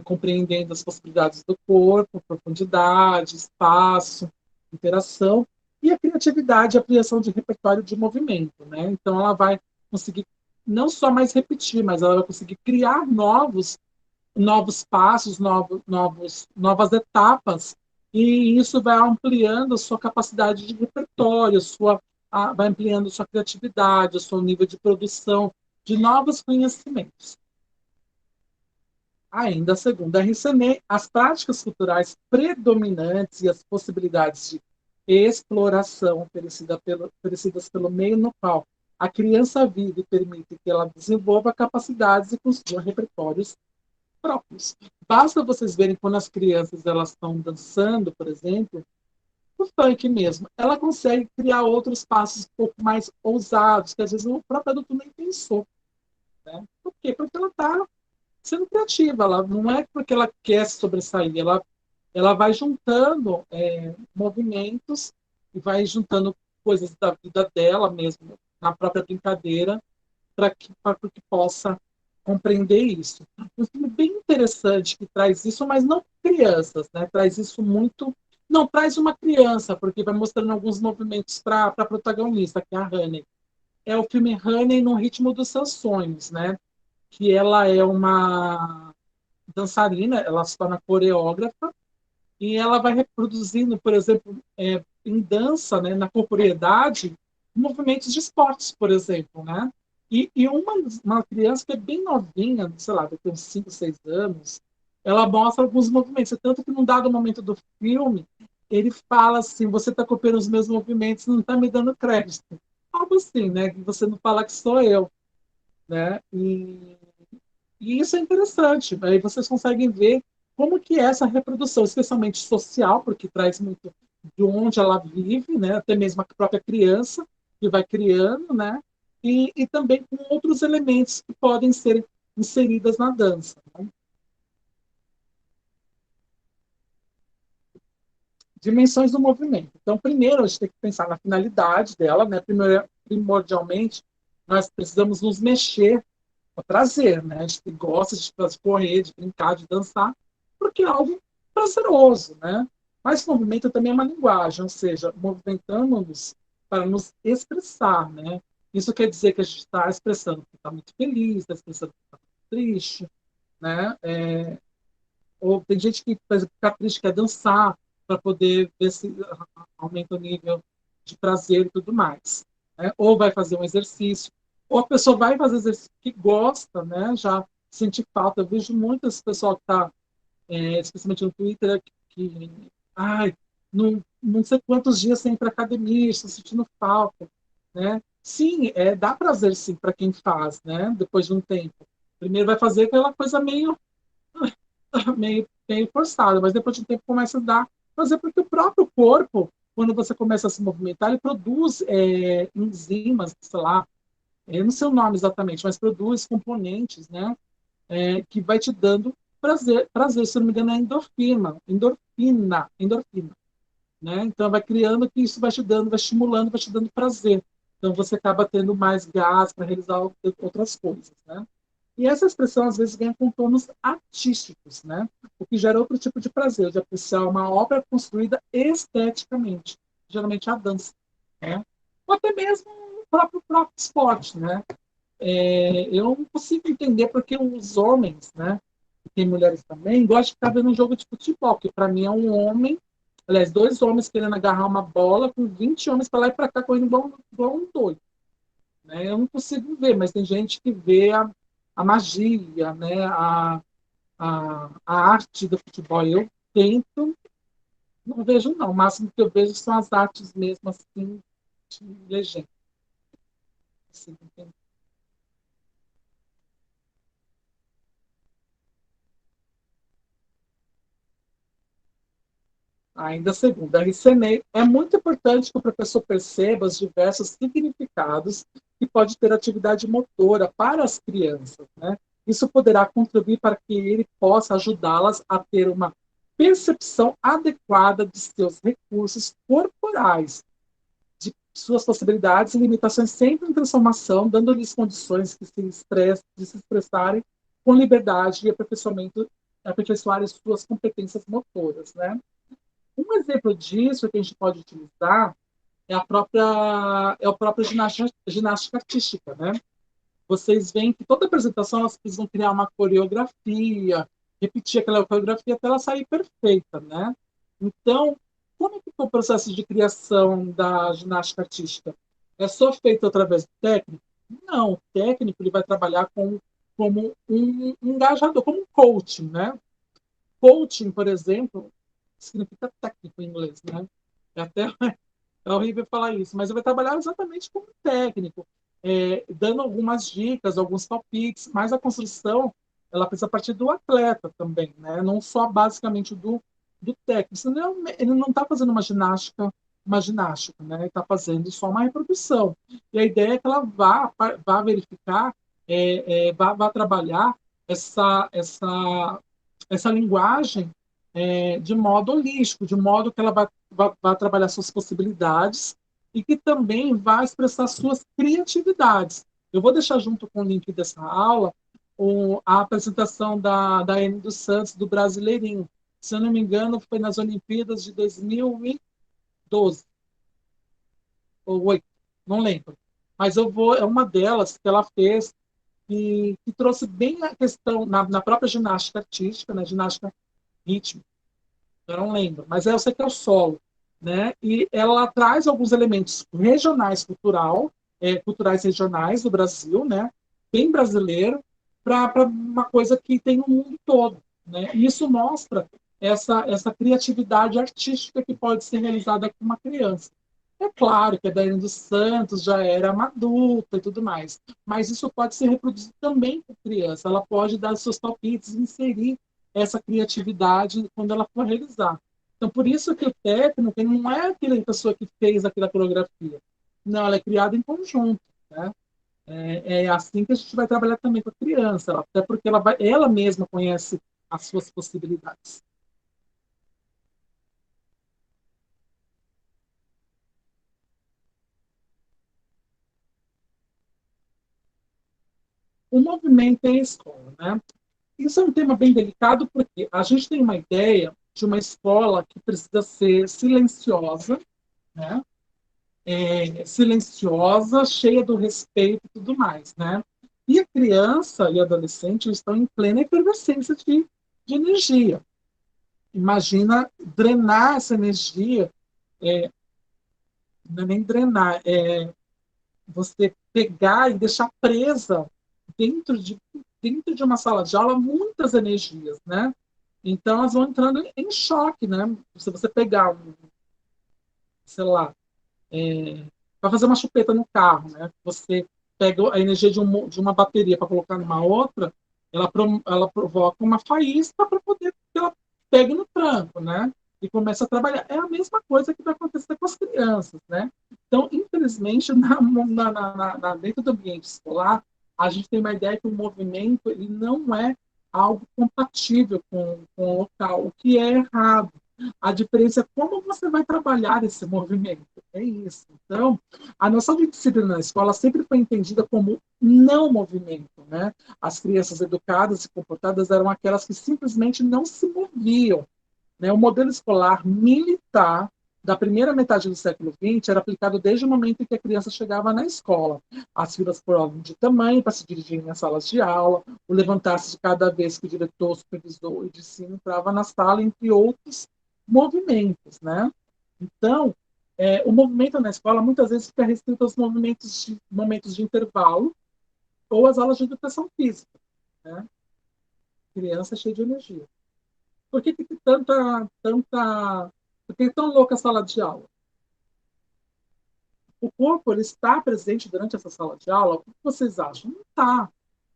compreendendo as possibilidades do corpo, profundidade, espaço, interação, e a criatividade e a ampliação de repertório de movimento. Né? Então, ela vai conseguir não só mais repetir, mas ela vai conseguir criar novos passos, novas etapas, e isso vai ampliando a sua capacidade de repertório, vai ampliando a sua criatividade, o seu nível de produção de novos conhecimentos. Ainda segundo a RCNE, as práticas culturais predominantes e as possibilidades de exploração oferecidas pelo meio no qual a criança vive permite que ela desenvolva capacidades e construa repertórios próprios. Basta vocês verem quando as crianças elas estão dançando, por exemplo, o funk mesmo, ela consegue criar outros passos um pouco mais ousados, que às vezes o próprio adulto nem pensou. Né? Por quê? Porque ela está sendo criativa, ela não é porque ela quer se sobressair, ela vai juntando movimentos e vai juntando coisas da vida dela mesmo, na própria brincadeira, para que possa compreender isso. Um filme bem interessante que traz isso, mas não crianças, né? Traz isso muito. Não, traz uma criança, porque vai mostrando alguns movimentos para a protagonista, que é a Honey. É o filme Honey no Ritmo dos Seus Sonhos, né? Que ela é uma dançarina, ela se torna coreógrafa e ela vai reproduzindo, por exemplo, em dança, né, na corporeidade, movimentos de esportes, por exemplo, né? E uma criança que é bem novinha, sei lá, deve ter uns 5, 6 anos, ela mostra alguns movimentos. Tanto que num dado momento do filme, ele fala assim, você está copiando os meus movimentos, não está me dando crédito. Algo assim, né? Que você não fala que sou eu, né? E isso é interessante. Aí vocês conseguem ver como que é essa reprodução, especialmente social, porque traz muito de onde ela vive, né? Até mesmo a própria criança que vai criando, né? E também com outros elementos que podem ser inseridas na dança. Né? Dimensões do movimento. Então, primeiro, a gente tem que pensar na finalidade dela, né? Primordialmente, nós precisamos nos mexer para prazer, né? A gente gosta de correr, de brincar, de dançar, porque é algo prazeroso, né? Mas movimento também é uma linguagem, ou seja, movimentamos-nos para nos expressar, né? Isso quer dizer que a gente está expressando que está muito feliz, está expressando que está muito triste, né? Ou tem gente que, por exemplo, fica triste, quer dançar para poder ver se aumenta o nível de prazer e tudo mais. Né? Ou vai fazer um exercício, ou a pessoa vai fazer exercício que gosta, né? Já sente falta. Eu vejo muitas pessoas que estão, especialmente no Twitter, que ai, não sei quantos dias sem ir para academia, estou sentindo falta. Né? Sim, dá prazer sim para quem faz, né? Depois de um tempo. Primeiro vai fazer aquela coisa meio forçada, mas depois de um tempo começa a dar fazer porque o próprio corpo, quando você começa a se movimentar, ele produz enzimas, sei lá, eu não sei o nome exatamente, mas produz componentes, né, que vai te dando prazer, se não me engano é endorfina, né? Então vai criando que isso vai te dando, vai estimulando, vai te dando prazer. Então você acaba tendo mais gás para realizar outras coisas, né? E essa expressão, às vezes, ganha contornos artísticos, né? O que gera outro tipo de prazer, de apreciar uma obra construída esteticamente, geralmente a dança, né? Ou até mesmo o próprio esporte, né? Eu não consigo entender porque os homens, né? E tem mulheres também, gostam de ficar vendo um jogo de futebol, que para mim é um homem, aliás, dois homens querendo agarrar uma bola com 20 homens para lá e para cá correndo igual um doido. Né? Eu não consigo ver, mas tem gente que vê a magia, né? A arte do futebol. Eu tento, não vejo não. O máximo que eu vejo são as artes mesmo, assim, de legenda. Assim, ainda segundo a RCNEI, é muito importante que o professor perceba os diversos significados que pode ter atividade motora para as crianças. Né? Isso poderá contribuir para que ele possa ajudá-las a ter uma percepção adequada de seus recursos corporais, de suas possibilidades e limitações sempre em transformação, dando-lhes condições de se expressarem com liberdade e aperfeiçoarem suas competências motoras. Né? Um exemplo disso que a gente pode utilizar é a própria ginástica artística, né? Vocês veem que toda apresentação elas precisam criar uma coreografia, repetir aquela coreografia até ela sair perfeita, né? Então, como é que é o processo de criação da ginástica artística? É só feito através do técnico? Não, o técnico ele vai trabalhar como um engajador, como um coaching, né? Coaching, por exemplo, significa técnico em inglês, né? É até é horrível falar isso, mas eu vou trabalhar exatamente como técnico, dando algumas dicas, alguns palpites, mas a construção ela precisa partir do atleta também, né? Não só basicamente do técnico. Ele não está fazendo uma ginástica, né? Ele está fazendo só uma reprodução. E a ideia é que ela vá verificar, vá trabalhar essa linguagem de modo holístico, de modo que ela vai trabalhar suas possibilidades e que também vai expressar suas criatividades. Eu vou deixar junto com o link dessa aula a apresentação da Anne dos Santos, do Brasileirinho. Se eu não me engano, foi nas Olimpíadas de 2012 ou 8, não lembro. Mas é uma delas que ela fez que trouxe bem a questão na própria ginástica artística, na ginástica rítmica. Eu não lembro, mas eu sei que é o solo, né? E ela traz alguns elementos regionais culturais regionais do Brasil, né? Bem brasileiro, para uma coisa que tem no mundo todo, né? E isso mostra essa criatividade artística que pode ser realizada com uma criança. É claro que a Daiane dos Santos já era uma adulta e tudo mais, mas isso pode ser reproduzido também com criança. Ela pode dar seus palpites, inserir essa criatividade quando ela for realizar. Então, por isso que o técnico ele não é aquela pessoa que fez aquela coreografia. Não, ela é criada em conjunto. Né? É assim que a gente vai trabalhar também com a criança, até porque ela mesma conhece as suas possibilidades. O movimento é a escola. Né? Isso é um tema bem delicado porque a gente tem uma ideia de uma escola que precisa ser silenciosa, né? Silenciosa, cheia do respeito e tudo mais, né? E a criança e adolescente estão em plena efervescência de energia. Imagina drenar essa energia, não é nem drenar, você pegar e deixar presa dentro de, dentro de uma sala de aula muitas energias, né? Então elas vão entrando em choque, né? Se você pegar, sei lá, para fazer uma chupeta no carro, né? Você pega a energia de uma bateria para colocar numa outra, ela provoca uma faísca para poder que ela pegue no tranco, né? E começa a trabalhar. É a mesma coisa que vai acontecer com as crianças, né? Então, infelizmente, dentro do ambiente escolar, a gente tem uma ideia que o movimento ele não é algo compatível com o local, o que é errado. A diferença é como você vai trabalhar esse movimento. É isso. Então, a noção de disciplina na escola sempre foi entendida como não movimento. Né? As crianças educadas e comportadas eram aquelas que simplesmente não se moviam. Né? O modelo escolar militar da primeira metade do século XX era aplicado desde o momento em que a criança chegava na escola. As filas por ordem de tamanho para se dirigirem às salas de aula, o levantar-se de cada vez que o diretor, supervisor e de ensino entrava na sala, entre outros movimentos. Né? Então, o movimento na escola muitas vezes fica restrito aos momentos de intervalo ou às aulas de educação física. Né? Criança cheia de energia. Por que tem por que é tão louca a sala de aula? O corpo ele está presente durante essa sala de aula? O que vocês acham? Não está.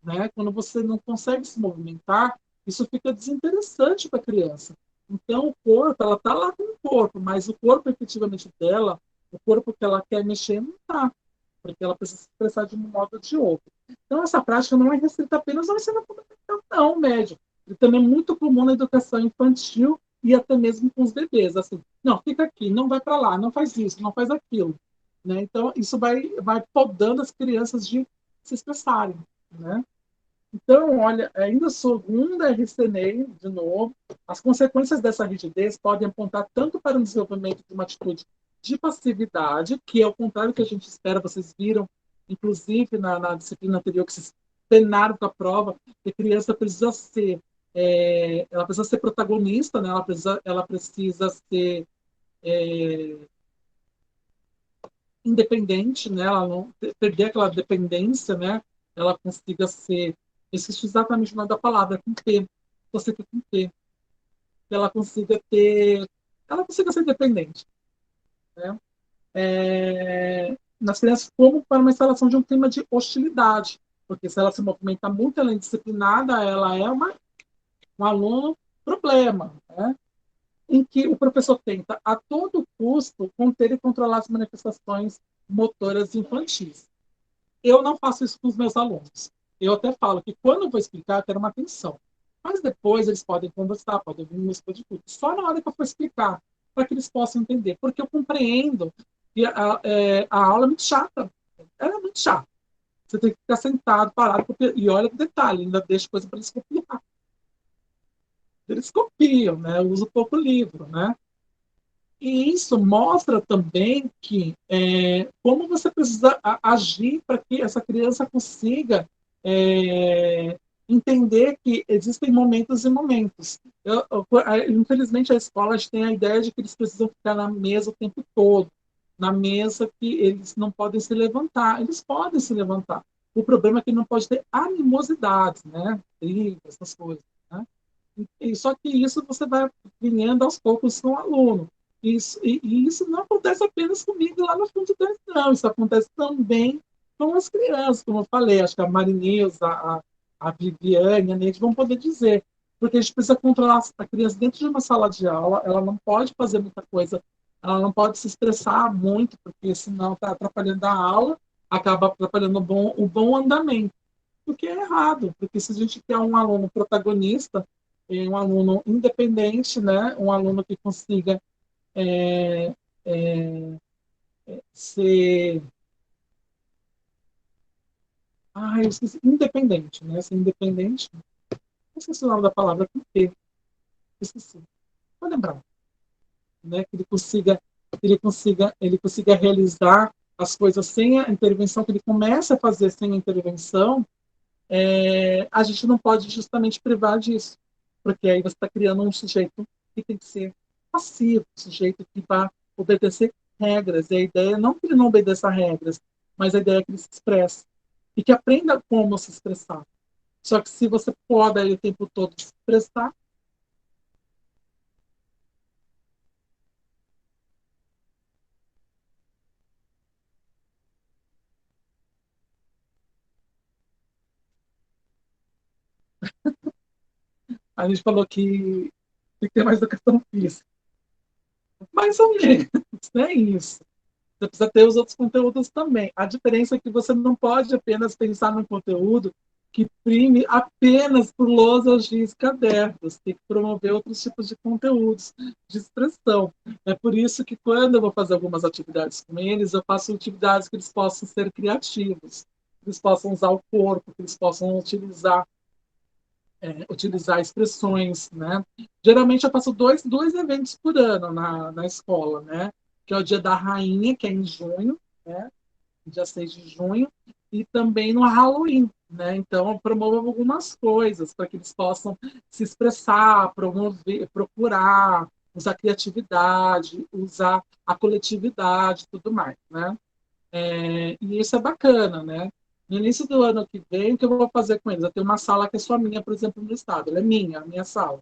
Né? Quando você não consegue se movimentar, isso fica desinteressante para a criança. Então, o corpo, ela está lá com o corpo, mas o corpo efetivamente dela, o corpo que ela quer mexer, não está. Porque ela precisa se expressar de um modo ou de outro. Então, essa prática não é restrita apenas ao ensino fundamental, não, médio. E também é muito comum na educação infantil e até mesmo com os bebês. Assim, não, fica aqui, não vai para lá, não faz isso, não faz aquilo. Né? Então, isso vai podando as crianças de se expressarem. Né? Então, olha, ainda segundo a RCNEI, de novo, as consequências dessa rigidez podem apontar tanto para o desenvolvimento de uma atitude de passividade, que é o contrário do que a gente espera, vocês viram, inclusive na disciplina anterior, que vocês penaram com a prova, que a criança precisa ser, ela precisa ser protagonista, né? Ela precisa ser independente, né? Ela não perder aquela dependência, né? Ela consiga ser, esqueci exatamente o nome da palavra, com P, você que com P, que ela consiga ser independente, né? Nas crianças como para uma instalação de um clima de hostilidade, porque se ela se movimenta muito, ela é indisciplinada, ela é um aluno problema, né? em que o professor tenta, a todo custo, conter e controlar as manifestações motoras infantis. Eu não faço isso com os meus alunos. Eu até falo que quando eu vou explicar, eu quero uma atenção. Mas depois eles podem conversar, podem ouvir música de tudo. Só na hora que eu for explicar, para que eles possam entender. Porque eu compreendo que a aula é muito chata. Ela é muito chata. Você tem que ficar sentado, parado, porque, e olha o detalhe, ainda deixa coisa para eles copiar. Eles copiam, né? Eu uso pouco livro, né? E isso mostra também que como você precisa agir para que essa criança consiga é, entender que existem momentos e momentos. Infelizmente, a escola tem a ideia de que eles precisam ficar na mesa o tempo todo, na mesa que eles não podem se levantar. Eles podem se levantar. O problema é que não pode ter animosidades, né? Brigas, essas coisas. Né? Só que isso você vai ganhando aos poucos com o aluno. E isso não acontece apenas comigo lá no fundo do não, isso acontece também com as crianças, como eu falei, acho que a Marinês, a Viviane, a Neide vão poder dizer, porque a gente precisa controlar a criança dentro de uma sala de aula, ela não pode fazer muita coisa, ela não pode se estressar muito, porque senão está atrapalhando a aula, acaba atrapalhando o bom andamento, porque é errado, porque se a gente quer um aluno protagonista, um aluno independente, né, um aluno que consiga é, é, ser, eu esqueci, independente, né? Ser independente, não esqueci o nome da palavra com P, esqueci, vou lembrar, né? Que ele consiga realizar as coisas sem a intervenção, que ele comece a fazer sem a intervenção, a gente não pode justamente privar disso, porque aí você está criando um sujeito que tem que ser passivo, um sujeito que vai obedecer regras. E a ideia não que ele não obedeça regras, mas a ideia é que ele se expresse e que aprenda como se expressar. Só que se você pode aí o tempo todo se expressar, a gente falou que tem que ter mais educação física. Mais ou menos, é isso. Você precisa ter os outros conteúdos também. A diferença é que você não pode apenas pensar no conteúdo que prime apenas por lousas e cadernos. Tem que promover outros tipos de conteúdos, de expressão. É por isso que quando eu vou fazer algumas atividades com eles, eu faço atividades que eles possam ser criativos, que eles possam usar o corpo, que eles possam utilizar expressões, né? Geralmente eu faço dois eventos por ano na escola, né? Que é o Dia da Rainha, que é em junho, né? Dia 6 de junho, e também no Halloween, né? Então eu promovo algumas coisas para que eles possam se expressar, promover, procurar, usar a criatividade, usar a coletividade, tudo mais, né? E isso é bacana, né? No início do ano que vem, o que eu vou fazer com eles? Eu tenho uma sala que é só minha, por exemplo, no estado. Ela é minha, a minha sala.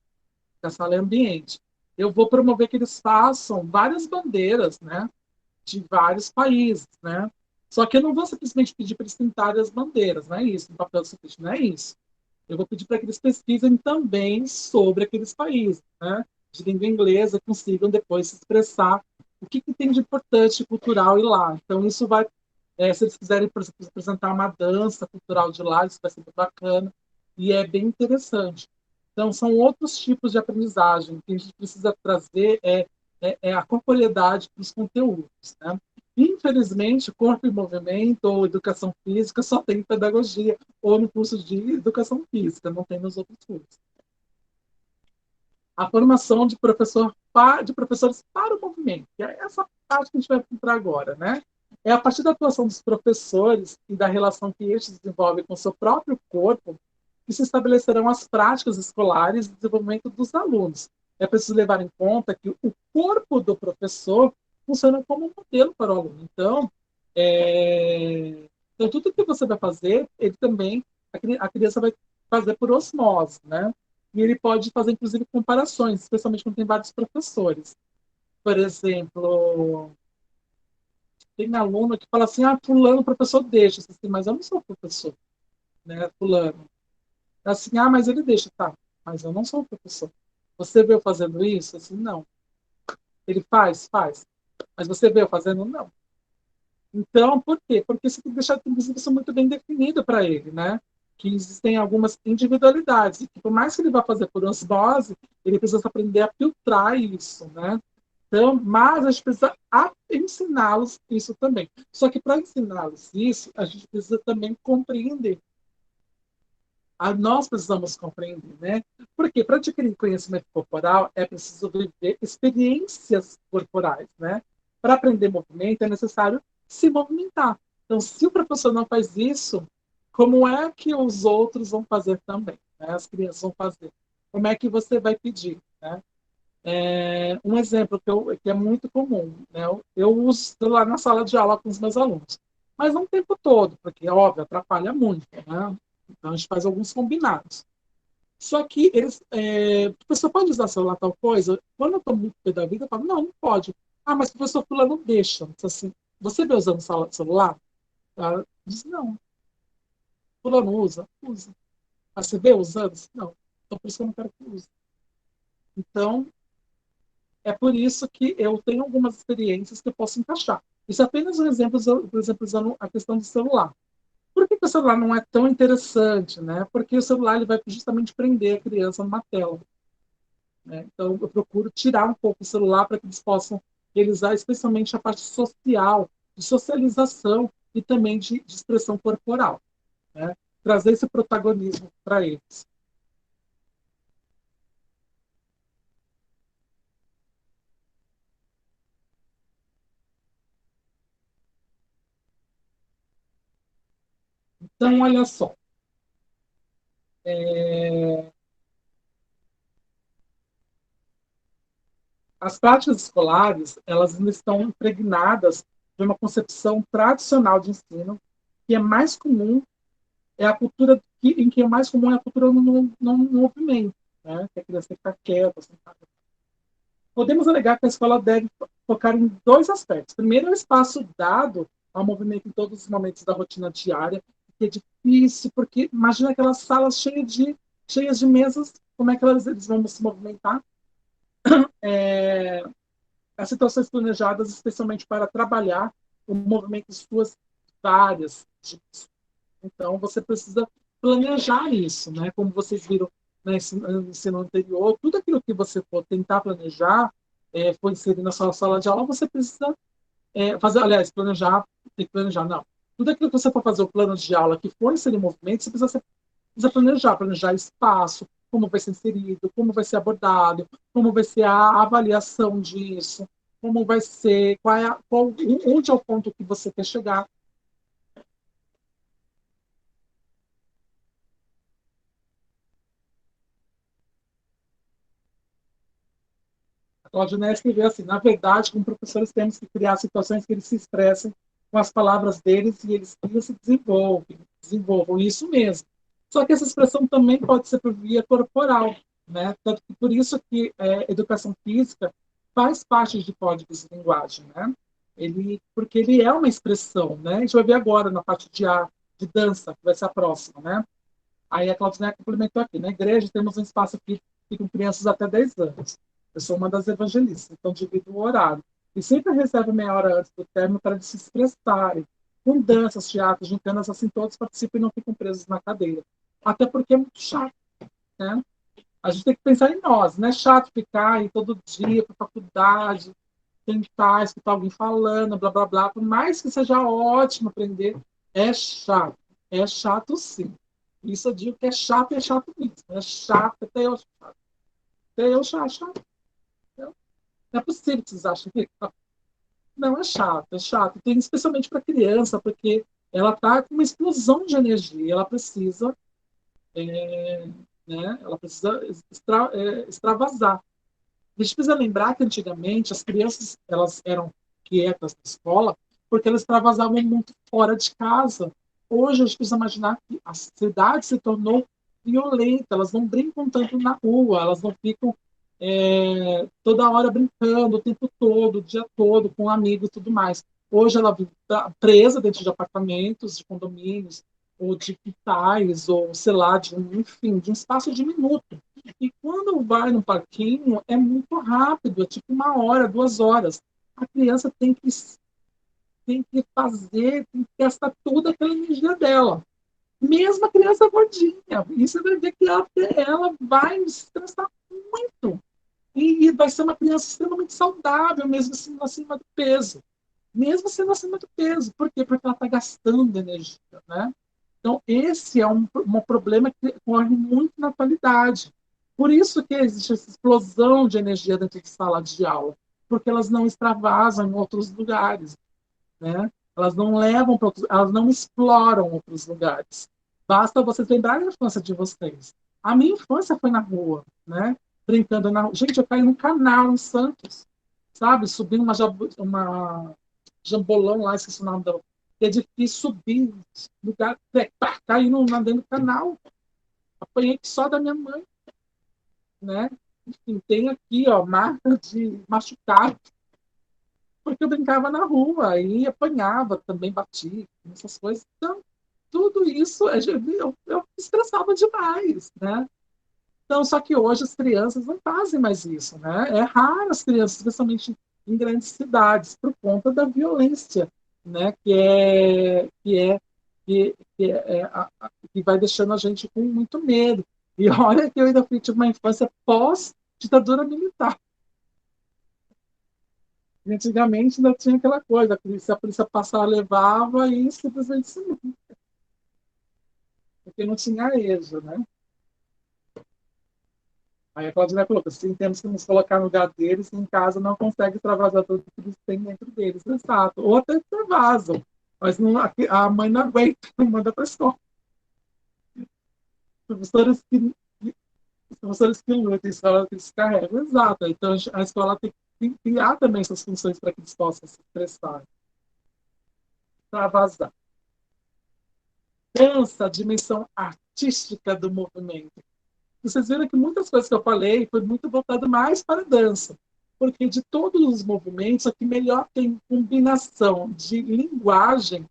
A sala é ambiente. Eu vou promover que eles façam várias bandeiras, né? De vários países, né? Só que eu não vou simplesmente pedir para eles pintarem as bandeiras, não é isso, no papel sulfite, não é isso. Eu vou pedir para que eles pesquisem também sobre aqueles países, né? De língua inglesa, consigam depois se expressar o que tem de importante cultural e lá. Então, isso vai, se eles quiserem, por exemplo, apresentar uma dança cultural de lá, isso vai ser muito bacana e é bem interessante. Então, são outros tipos de aprendizagem que a gente precisa trazer a corporeidade para os conteúdos, né? Infelizmente, corpo e movimento ou educação física só tem em pedagogia ou no curso de educação física, não tem nos outros cursos. A formação de professores para o movimento, que é essa parte que a gente vai entrar agora, né? É a partir da atuação dos professores e da relação que estes desenvolvem com o seu próprio corpo que se estabelecerão as práticas escolares e desenvolvimento dos alunos. É preciso levar em conta que o corpo do professor funciona como um modelo para o aluno. Então tudo que você vai fazer, ele também, a criança vai fazer por osmose, né? E ele pode fazer, inclusive, comparações, especialmente quando tem vários professores. Por exemplo, tem aluno que fala assim, fulano, professor deixa. Assim, mas eu não sou professor, né, fulano. Assim, mas ele deixa, tá. Mas eu não sou professor. Você veio fazendo isso? Assim, não. Ele faz, faz. Mas você vê eu fazendo? Não. Então, por quê? Porque você tem que deixar isso muito bem definido para ele, né? Que existem algumas individualidades, e que por mais que ele vá fazer por osmose, ele precisa aprender a filtrar isso, né? Então, mas a gente precisa ensiná-los isso também. Só que para ensiná-los isso, a gente precisa também compreender. Nós precisamos compreender, né? Porque para adquirir conhecimento corporal é preciso viver experiências corporais, né? Para aprender movimento é necessário se movimentar. Então, se o professor não faz isso, como é que os outros vão fazer também? Né? As crianças vão fazer. Como é que você vai pedir? Né? Um exemplo que é muito comum, né? Eu uso celular na sala de aula com os meus alunos, mas não o tempo todo, porque, óbvio, atrapalha muito, né? Então, a gente faz alguns combinados. Só que o professor pode usar celular tal coisa? Quando eu estou muito pé da vida, eu falo, não, não pode. Ah, mas o professor fulano deixa. Diz assim, você vê usando celular? Ela diz, não. Fulano usa? Usa. Mas você vê usando? Não. Então, por isso que eu não quero que use. Então, é por isso que eu tenho algumas experiências que eu posso encaixar. Isso é apenas um exemplo, por exemplo, usando a questão do celular. Por que o celular não é tão interessante? Né? Porque o celular ele vai justamente prender a criança numa tela. Né? Então, eu procuro tirar um pouco o celular para que eles possam realizar especialmente a parte social, de socialização e também de expressão corporal. Né? Trazer esse protagonismo para eles. Então, olha só. É, As práticas escolares, elas ainda estão impregnadas de uma concepção tradicional de ensino, que é mais comum, é a cultura em que é mais comum é a cultura no movimento, né? Que a criança tem que ficar quieta, sentada. Podemos alegar que a escola deve focar em dois aspectos. Primeiro, é o espaço dado ao movimento em todos os momentos da rotina diária, que é difícil, porque imagina aquelas salas cheias de mesas, como é que eles vão se movimentar? É, as situações planejadas especialmente para trabalhar o movimento de suas várias. Então, você precisa planejar isso, né? Como vocês viram no ensino anterior, tudo aquilo que você for tentar planejar, for inserir na sua sala de aula, você precisa fazer, aliás, planejar, tem que planejar, não. Tudo aquilo que você for fazer o plano de aula que for inserir movimento, você precisa planejar espaço, como vai ser inserido, como vai ser abordado, como vai ser a avaliação disso, como vai ser, onde é o ponto que você quer chegar. A Claudinei escreveu assim, na verdade, como professores temos que criar situações que eles se expressem com as palavras deles e eles se desenvolvam isso mesmo. Só que essa expressão também pode ser por via corporal, né? Tanto que por isso que educação física faz parte de códigos de linguagem, né? Porque ele é uma expressão, né? A gente vai ver agora na parte de dança, que vai ser a próxima, né? Aí a Claudinei complementou aqui. Na igreja temos um espaço aqui que com crianças até 10 anos. Eu sou uma das evangelistas, então divido o horário. E sempre reservo meia hora antes do término para eles se expressarem. Com danças, teatros, gincanas, assim, todos participam e não ficam presos na cadeira. Até porque é muito chato, né? A gente tem que pensar em nós. Não é chato ficar aí todo dia para a faculdade, tentar escutar alguém falando, blá, blá, blá. Por mais que seja ótimo aprender, é chato. É chato, sim. Isso eu digo que é chato mesmo. É chato, até eu chato. Não é possível que vocês achem que não é chato, é chato. Tem especialmente para criança, porque ela está com uma explosão de energia, ela precisa, é, né, ela precisa extravasar. A gente precisa lembrar que antigamente as crianças elas eram quietas na escola porque elas extravasavam muito fora de casa. Hoje a gente precisa imaginar que a cidade se tornou violenta, elas não brincam tanto na rua, elas não ficam toda hora brincando, o tempo todo, o dia todo, com amigos e tudo mais. Hoje ela está presa dentro de apartamentos, de condomínios, ou de quitais, ou sei lá, enfim, de um espaço diminuto. E quando vai no parquinho, é muito rápido, é tipo 1 hora, 2 horas. A criança tem que fazer, tem que gastar toda aquela energia dela. Mesmo a criança gordinha. E você vai ver que ela vai se estressar muito. E vai ser uma criança extremamente saudável, mesmo sendo acima do peso. Mesmo sendo acima do peso. Por quê? Porque ela está gastando energia, né? Então, esse é um problema que ocorre muito na atualidade. Por isso que existe essa explosão de energia dentro de sala de aula, porque elas não extravasam em outros lugares, né? Elas não levam para outros, elas não exploram outros lugares. Basta vocês lembrarem da infância de vocês. A minha infância foi na rua, né? Brincando na rua. Gente, eu caí num canal em Santos, sabe? Subi uma jambolão lá, esqueci o nome da, que é difícil subir, lugar, caindo dentro do canal. Apanhei só da minha mãe, né? Enfim, tem aqui, ó, marca de machucado, porque eu brincava na rua e apanhava, também batia, essas coisas. Então, tudo isso eu me estressava demais, né? Então, só que hoje as crianças não fazem mais isso, né? É raro as crianças, especialmente em grandes cidades, por conta da violência, né? Que vai deixando a gente com muito medo. E olha que eu ainda tive uma infância pós-ditadura militar. E antigamente ainda tinha aquela coisa, se a polícia passar, levava e simplesmente sumiu, porque não tinha EJA, né? Aí a Claudina colocou, assim, temos que nos colocar no lugar deles, que em casa não consegue extravasar tudo que eles têm dentro deles, exato. Ou até extravasam, mas não, a mãe não aguenta, não manda para a escola. Professores que, professores que lutam, escola que descarregam, exato. Então a escola tem que criar também essas funções para que eles possam se expressar, extravasar. Dança, a dimensão artística do movimento. Vocês viram que muitas coisas que eu falei foi muito voltado mais para a dança, porque de todos os movimentos, a que melhor tem combinação de linguagem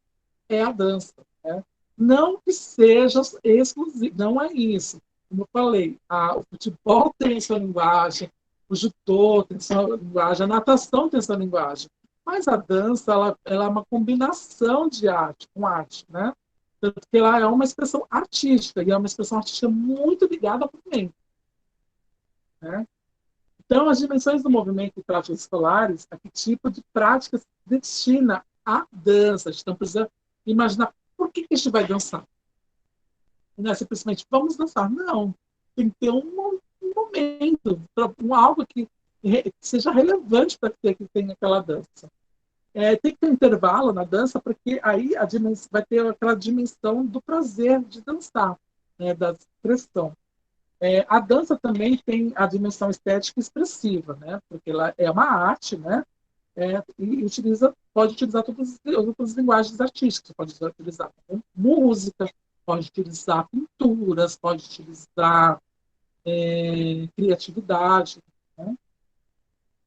é a dança, né? Não que seja exclusivo, não é isso. Como eu falei, o futebol tem sua linguagem, o judô tem sua linguagem, a natação tem sua linguagem, mas a dança ela é uma combinação de arte com arte, né? Tanto que ela é uma expressão artística, e é uma expressão artística muito ligada ao movimento, né? Então, as dimensões do movimento e práticas escolares, a que tipo de prática se destina à dança? A gente não precisa imaginar por que a gente vai dançar. Não é simplesmente vamos dançar. Não. Tem que ter um momento, algo que seja relevante para que tenha aquela dança. Tem que ter um intervalo na dança, porque aí vai ter aquela dimensão do prazer de dançar, né, da expressão. A dança também tem a dimensão estética expressiva, né, porque ela é uma arte, né, e pode utilizar todas as outras linguagens artísticas, pode utilizar música, pode utilizar pinturas, pode utilizar criatividade, né?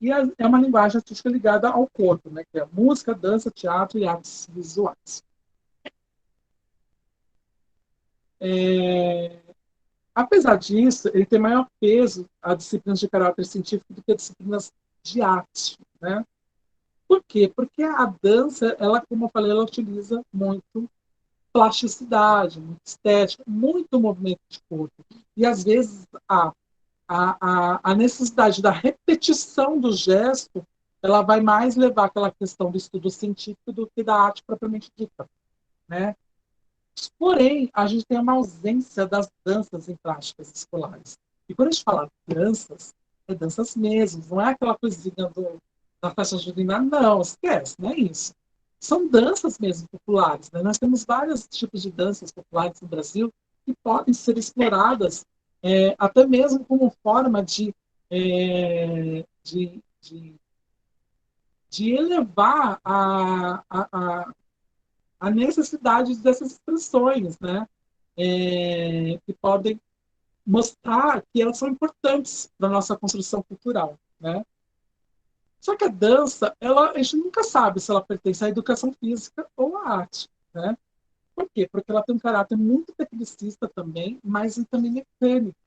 E é uma linguagem artística ligada ao corpo, né, que é música, dança, teatro e artes visuais. É, Apesar disso, ele tem maior peso a disciplinas de caráter científico do que a disciplinas de arte, né? Por quê? Porque a dança, ela, como eu falei, ela utiliza muito plasticidade, muito estética, muito movimento de corpo. E, às vezes, a necessidade da repetição do gesto, ela vai mais levar aquela questão do estudo científico do que da arte propriamente dita, né? Porém, a gente tem uma ausência das danças em práticas escolares. E quando a gente fala danças, é danças mesmo, não é aquela coisinha da festa junina, não, esquece, não é isso. São danças mesmo populares, né? Nós temos vários tipos de danças populares no Brasil que podem ser exploradas até mesmo como forma de elevar a necessidade dessas expressões, né? Que podem mostrar que elas são importantes para a nossa construção cultural, né? Só que a dança, a gente nunca sabe se ela pertence à educação física ou à arte, né? Por quê? Porque ela tem um caráter muito tecnicista também, mas também mecânico.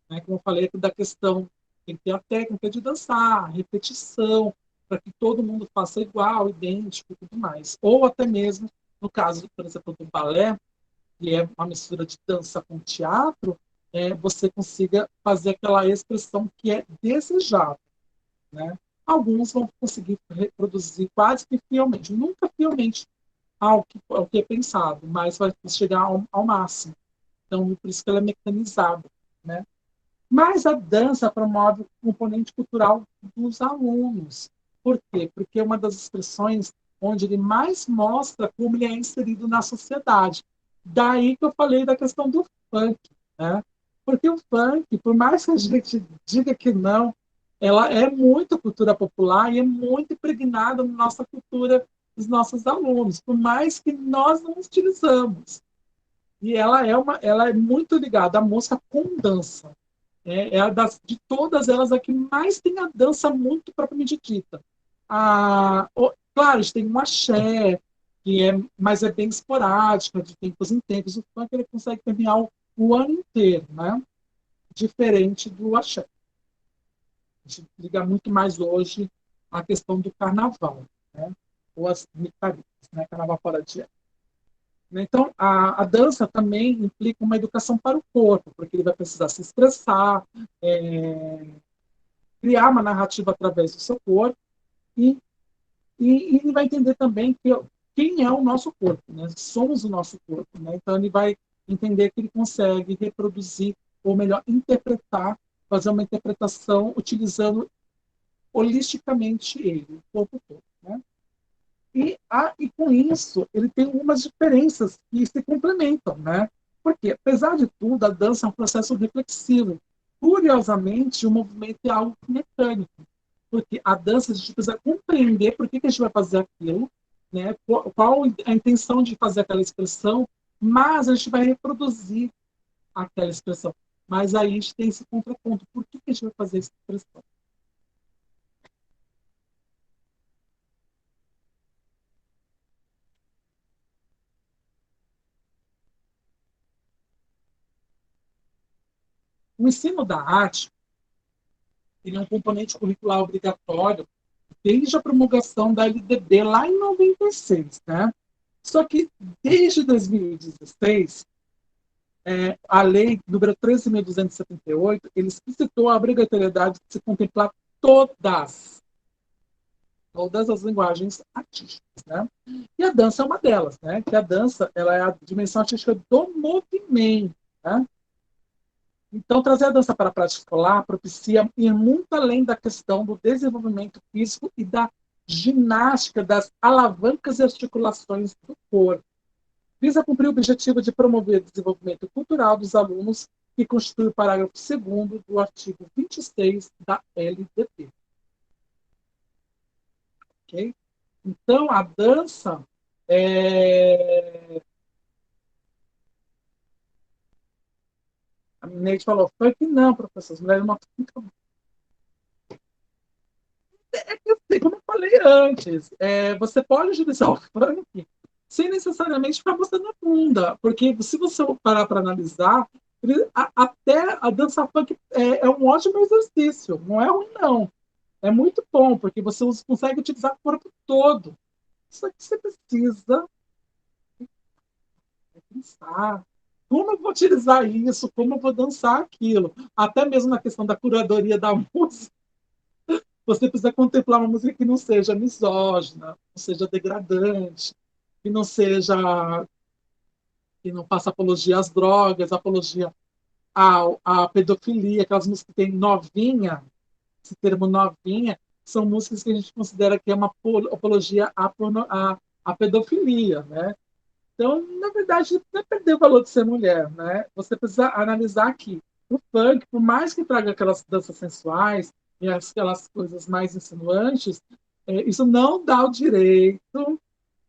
Né? Como eu falei da questão, tem que ter a técnica de dançar, a repetição, para que todo mundo faça igual, idêntico e tudo mais. Ou até mesmo, no caso, por exemplo, do balé, que é uma mistura de dança com teatro, você consiga fazer aquela expressão que é desejada. Né? Alguns vão conseguir reproduzir quase que fielmente, nunca fielmente ao que é pensado, mas vai chegar ao máximo. Então, por isso que ela é mecanizada. Né? Mas a dança promove o componente cultural dos alunos. Por quê? Porque é uma das expressões onde ele mais mostra como ele é inserido na sociedade. Daí que eu falei da questão do funk. Né? Porque o funk, por mais que a gente diga que não, ela é muito cultura popular e é muito impregnada na nossa cultura dos nossos alunos, por mais que nós não utilizamos. E ela é muito ligada à música com dança. É a de todas elas a que mais tem a dança muito propriamente dita. Claro, a gente tem um axé, mas é bem esporádico, de tempos em tempos. O funk ele consegue permear o ano inteiro, né? Diferente do axé. A gente liga muito mais hoje à questão do carnaval, né? Ou as micarias, né? Carnaval fora de época. Então, a dança também implica uma educação para o corpo, porque ele vai precisar se expressar, criar uma narrativa através do seu corpo e, e ele vai entender também quem é o nosso corpo, né? Somos o nosso corpo, né? Então ele vai entender que ele consegue reproduzir, ou melhor, interpretar, fazer uma interpretação utilizando holisticamente ele, o corpo todo, né? E com isso, ele tem algumas diferenças que se complementam, né? Porque, apesar de tudo, a dança é um processo reflexivo. Curiosamente, o movimento é algo mecânico. Porque a dança, a gente precisa compreender por que a gente vai fazer aquilo, né? Qual a intenção de fazer aquela expressão, mas a gente vai reproduzir aquela expressão. Mas aí a gente tem esse contraponto. Por que a gente vai fazer essa expressão? O ensino da arte ele é um componente curricular obrigatório desde a promulgação da LDB lá em 96, né? Só que desde 2016, a lei número 13.278, ele explicitou a obrigatoriedade de se contemplar todas as linguagens artísticas, né? E a dança é uma delas, né? Que a dança ela é a dimensão artística do movimento, né? Então, trazer a dança para a prática escolar propicia ir muito além da questão do desenvolvimento físico e da ginástica das alavancas e articulações do corpo. Visa cumprir o objetivo de promover o desenvolvimento cultural dos alunos, que constitui o parágrafo 2º do artigo 26 da LDB. Okay? Então, a dança A Neide falou, funk não, professor, as mulheres não ficam. Como eu falei antes, você pode utilizar o funk sem necessariamente ficar mostrando a bunda, porque se você parar para analisar, até a dança funk é um ótimo exercício, não é ruim não, é muito bom, porque você consegue utilizar o corpo todo, só que você precisa pensar, como eu vou utilizar isso, como eu vou dançar aquilo, até mesmo na questão da curadoria da música, você precisa contemplar uma música que não seja misógina, não seja degradante, que não seja, que não faça apologia às drogas, apologia à pedofilia, aquelas músicas que tem novinha, esse termo novinha, são músicas que a gente considera que é uma apologia à pedofilia, né? Então, na verdade, não é perder o valor de ser mulher, né? Você precisa analisar que o funk, por mais que traga aquelas danças sensuais e aquelas coisas mais insinuantes, isso não dá o direito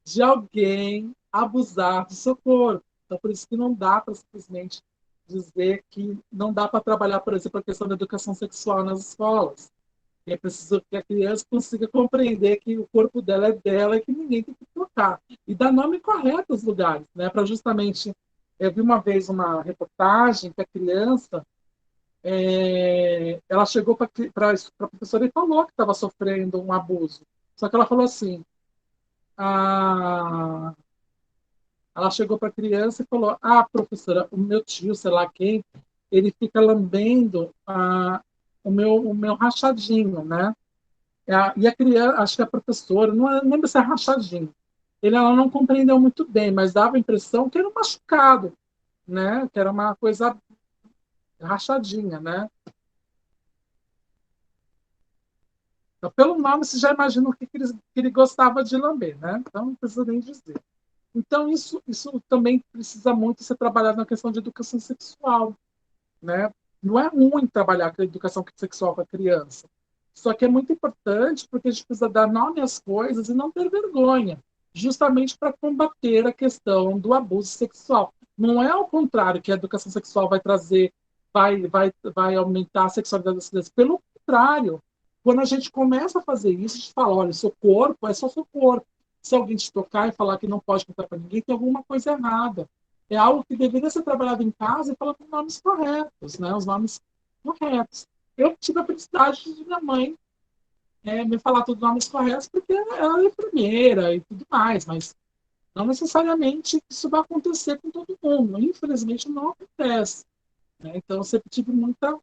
de alguém abusar do seu corpo. Então, por isso que não dá para simplesmente dizer que não dá para trabalhar, por exemplo, a questão da educação sexual nas escolas. É preciso que a criança consiga compreender que o corpo dela é dela e que ninguém tem que tocar. E dar nome correto aos lugares, né? Para justamente. Eu vi uma vez uma reportagem que a criança ela chegou para a professora e falou que estava sofrendo um abuso. Só que ela falou assim: ah, ela chegou para a criança e falou: ah, professora, o meu tio, sei lá quem, ele fica lambendo o meu rachadinho, né? E a criança, acho que a professora, não lembro se é rachadinho. Ela não compreendeu muito bem, mas dava a impressão que era um machucado, né? Que era uma coisa rachadinha, né? Então, pelo nome, você já imagina o que ele gostava de lamber, né? Então, não precisa nem dizer. Então, isso também precisa muito ser trabalhado na questão de educação sexual, né? Não é ruim trabalhar com a educação sexual com a criança. Só que é muito importante porque a gente precisa dar nome às coisas e não ter vergonha, justamente para combater a questão do abuso sexual. Não é ao contrário que a educação sexual vai trazer, vai aumentar a sexualidade das crianças. Pelo contrário, quando a gente começa a fazer isso, a gente fala, olha, seu corpo é só seu corpo. Se alguém te tocar e falar que não pode contar para ninguém, tem alguma coisa errada. É algo que deveria ser trabalhado em casa e falando com nomes corretos, né? Os nomes corretos. Eu tive a felicidade de minha mãe me falar todos os nomes corretos, porque ela é primeira e tudo mais, mas não necessariamente isso vai acontecer com todo mundo. Infelizmente, não acontece. Né? Então, eu sempre tive muita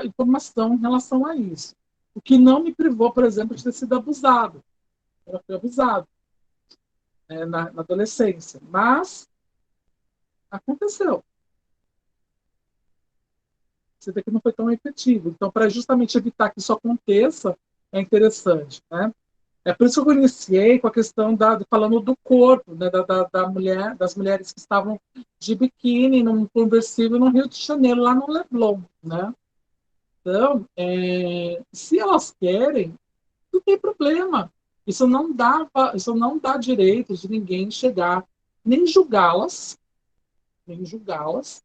informação em relação a isso. O que não me privou, por exemplo, de ter sido abusado. Eu fui abusado na adolescência, mas aconteceu. Você vê que não foi tão efetivo. Então, para justamente evitar que isso aconteça, é interessante, né? É por isso que eu iniciei com a questão falando do corpo, né? Da mulher, das mulheres que estavam de biquíni num conversível no Rio de Janeiro, lá no Leblon, né? Então, se elas querem, não tem problema. Isso não dá direito de ninguém chegar, nem julgá-las, nem julgá-las,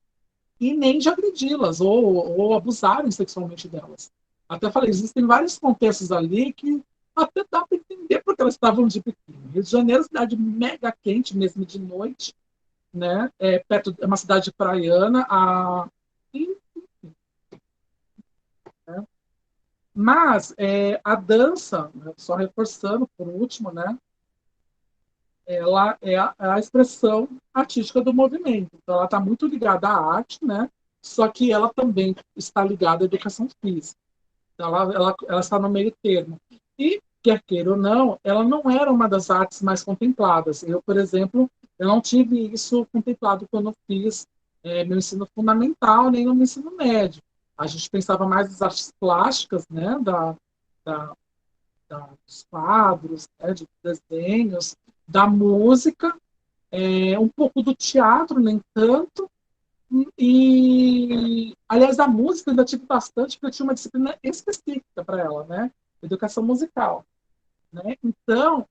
e nem de agredi-las ou abusarem sexualmente delas. Até falei, existem vários contextos ali que até dá para entender porque elas estavam de biquíni. Rio de Janeiro é uma cidade mega quente, mesmo de noite, né? É uma cidade praiana, né? Mas a dança, né, só reforçando por último, né? Ela é a expressão artística do movimento. Então, ela está muito ligada à arte, né? Só que ela também está ligada à educação física. Ela está no meio termo. E, quer queira ou não, ela não era uma das artes mais contempladas. Eu, por exemplo, eu não tive isso contemplado quando eu fiz meu ensino fundamental, nem no meu ensino médio. A gente pensava mais nas artes plásticas, né, da, dos quadros, né, de desenhos, da música, um pouco do teatro, nem tanto, e, aliás, a música eu ainda tive bastante, porque eu tinha uma disciplina específica para ela, né? Educação musical. Né? Então,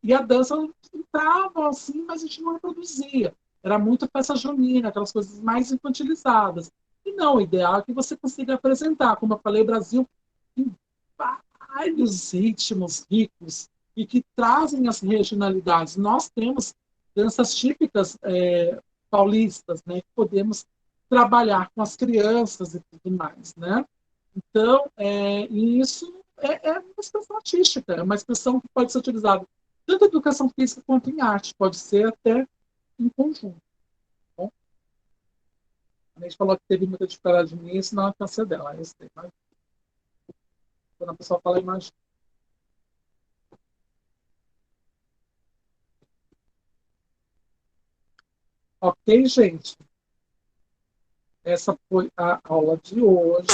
e a dança entrava assim, mas a gente não reproduzia. Era muito festa junina, aquelas coisas mais infantilizadas. E não, o ideal é que você consiga apresentar. Como eu falei, o Brasil tem vários ritmos ricos e que trazem as regionalidades. Nós temos danças típicas paulistas, né, que podemos trabalhar com as crianças e tudo mais, né? Então, isso é uma expressão artística, é uma expressão que pode ser utilizada tanto em educação física quanto em arte, pode ser até em conjunto. Bom, a gente falou que teve muita dificuldade nisso na alcance dela, eu sei, mas quando a pessoa fala, imagina. Ok, gente? Essa foi a aula de hoje.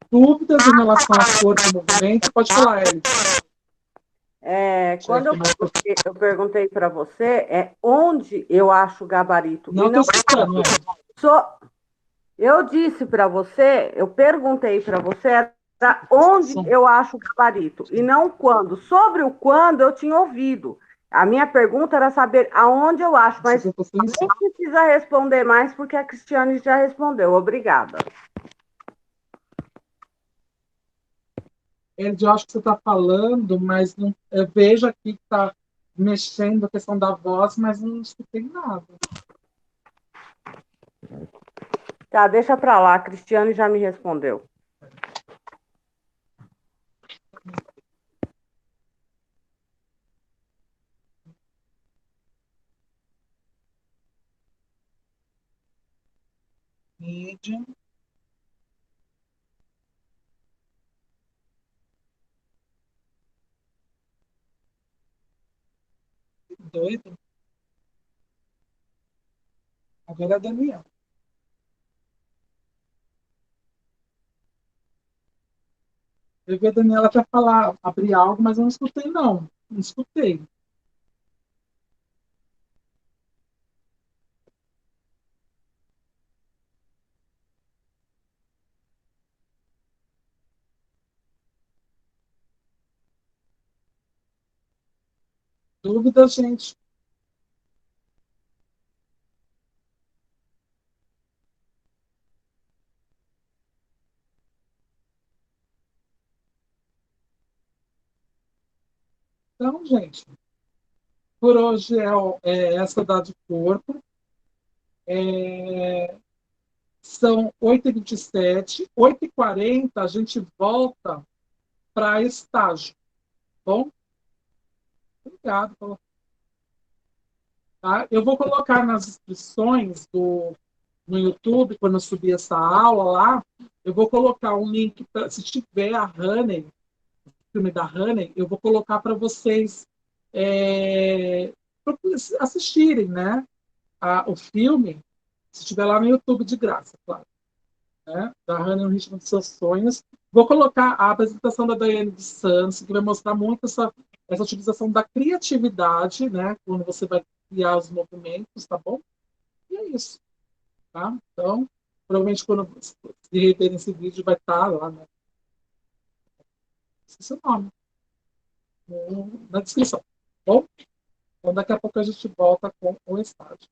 Dúvidas em relação ao corpo e movimento? Pode falar, Ellie. Quando eu perguntei para você, onde eu acho o gabarito. Não estou escutando, Eu disse para você, eu perguntei para você onde eu acho o gabarito, e não quando. Sobre o quando, eu tinha ouvido. A minha pergunta era saber aonde eu acho, mas não precisa responder mais, porque a Cristiane já respondeu. Obrigada. Eu acho que você está falando, mas não, eu vejo aqui que está mexendo a questão da voz, mas não escutei nada. Tá, deixa pra lá. A Cristiane já me respondeu. Mídia, doido. Agora é a Daniela. Eu vi a Daniela quer falar, abrir algo, mas eu não escutei, não. Não escutei. Dúvida, gente. Então, gente, por hoje é essa da de corpo. É, são 8h27. 8h40 a gente volta para estágio. Bom, obrigado. Tá? Eu vou colocar nas inscrições no YouTube, quando eu subir essa aula lá, eu vou colocar um link, se tiver a Honey, o filme da Honey, eu vou colocar para vocês é, assistirem, né? O filme, se tiver lá no YouTube de graça, claro. Né? Da Honey, o Ritmo dos Seus Sonhos. Vou colocar a apresentação da Daiane de Santos, que vai mostrar muito essa utilização da criatividade, né? Quando você vai criar os movimentos, tá bom? E é isso, tá? Então, provavelmente quando se rever esse vídeo vai estar lá, né? Esse é o nome, na descrição, tá bom? Então, daqui a pouco a gente volta com o estágio.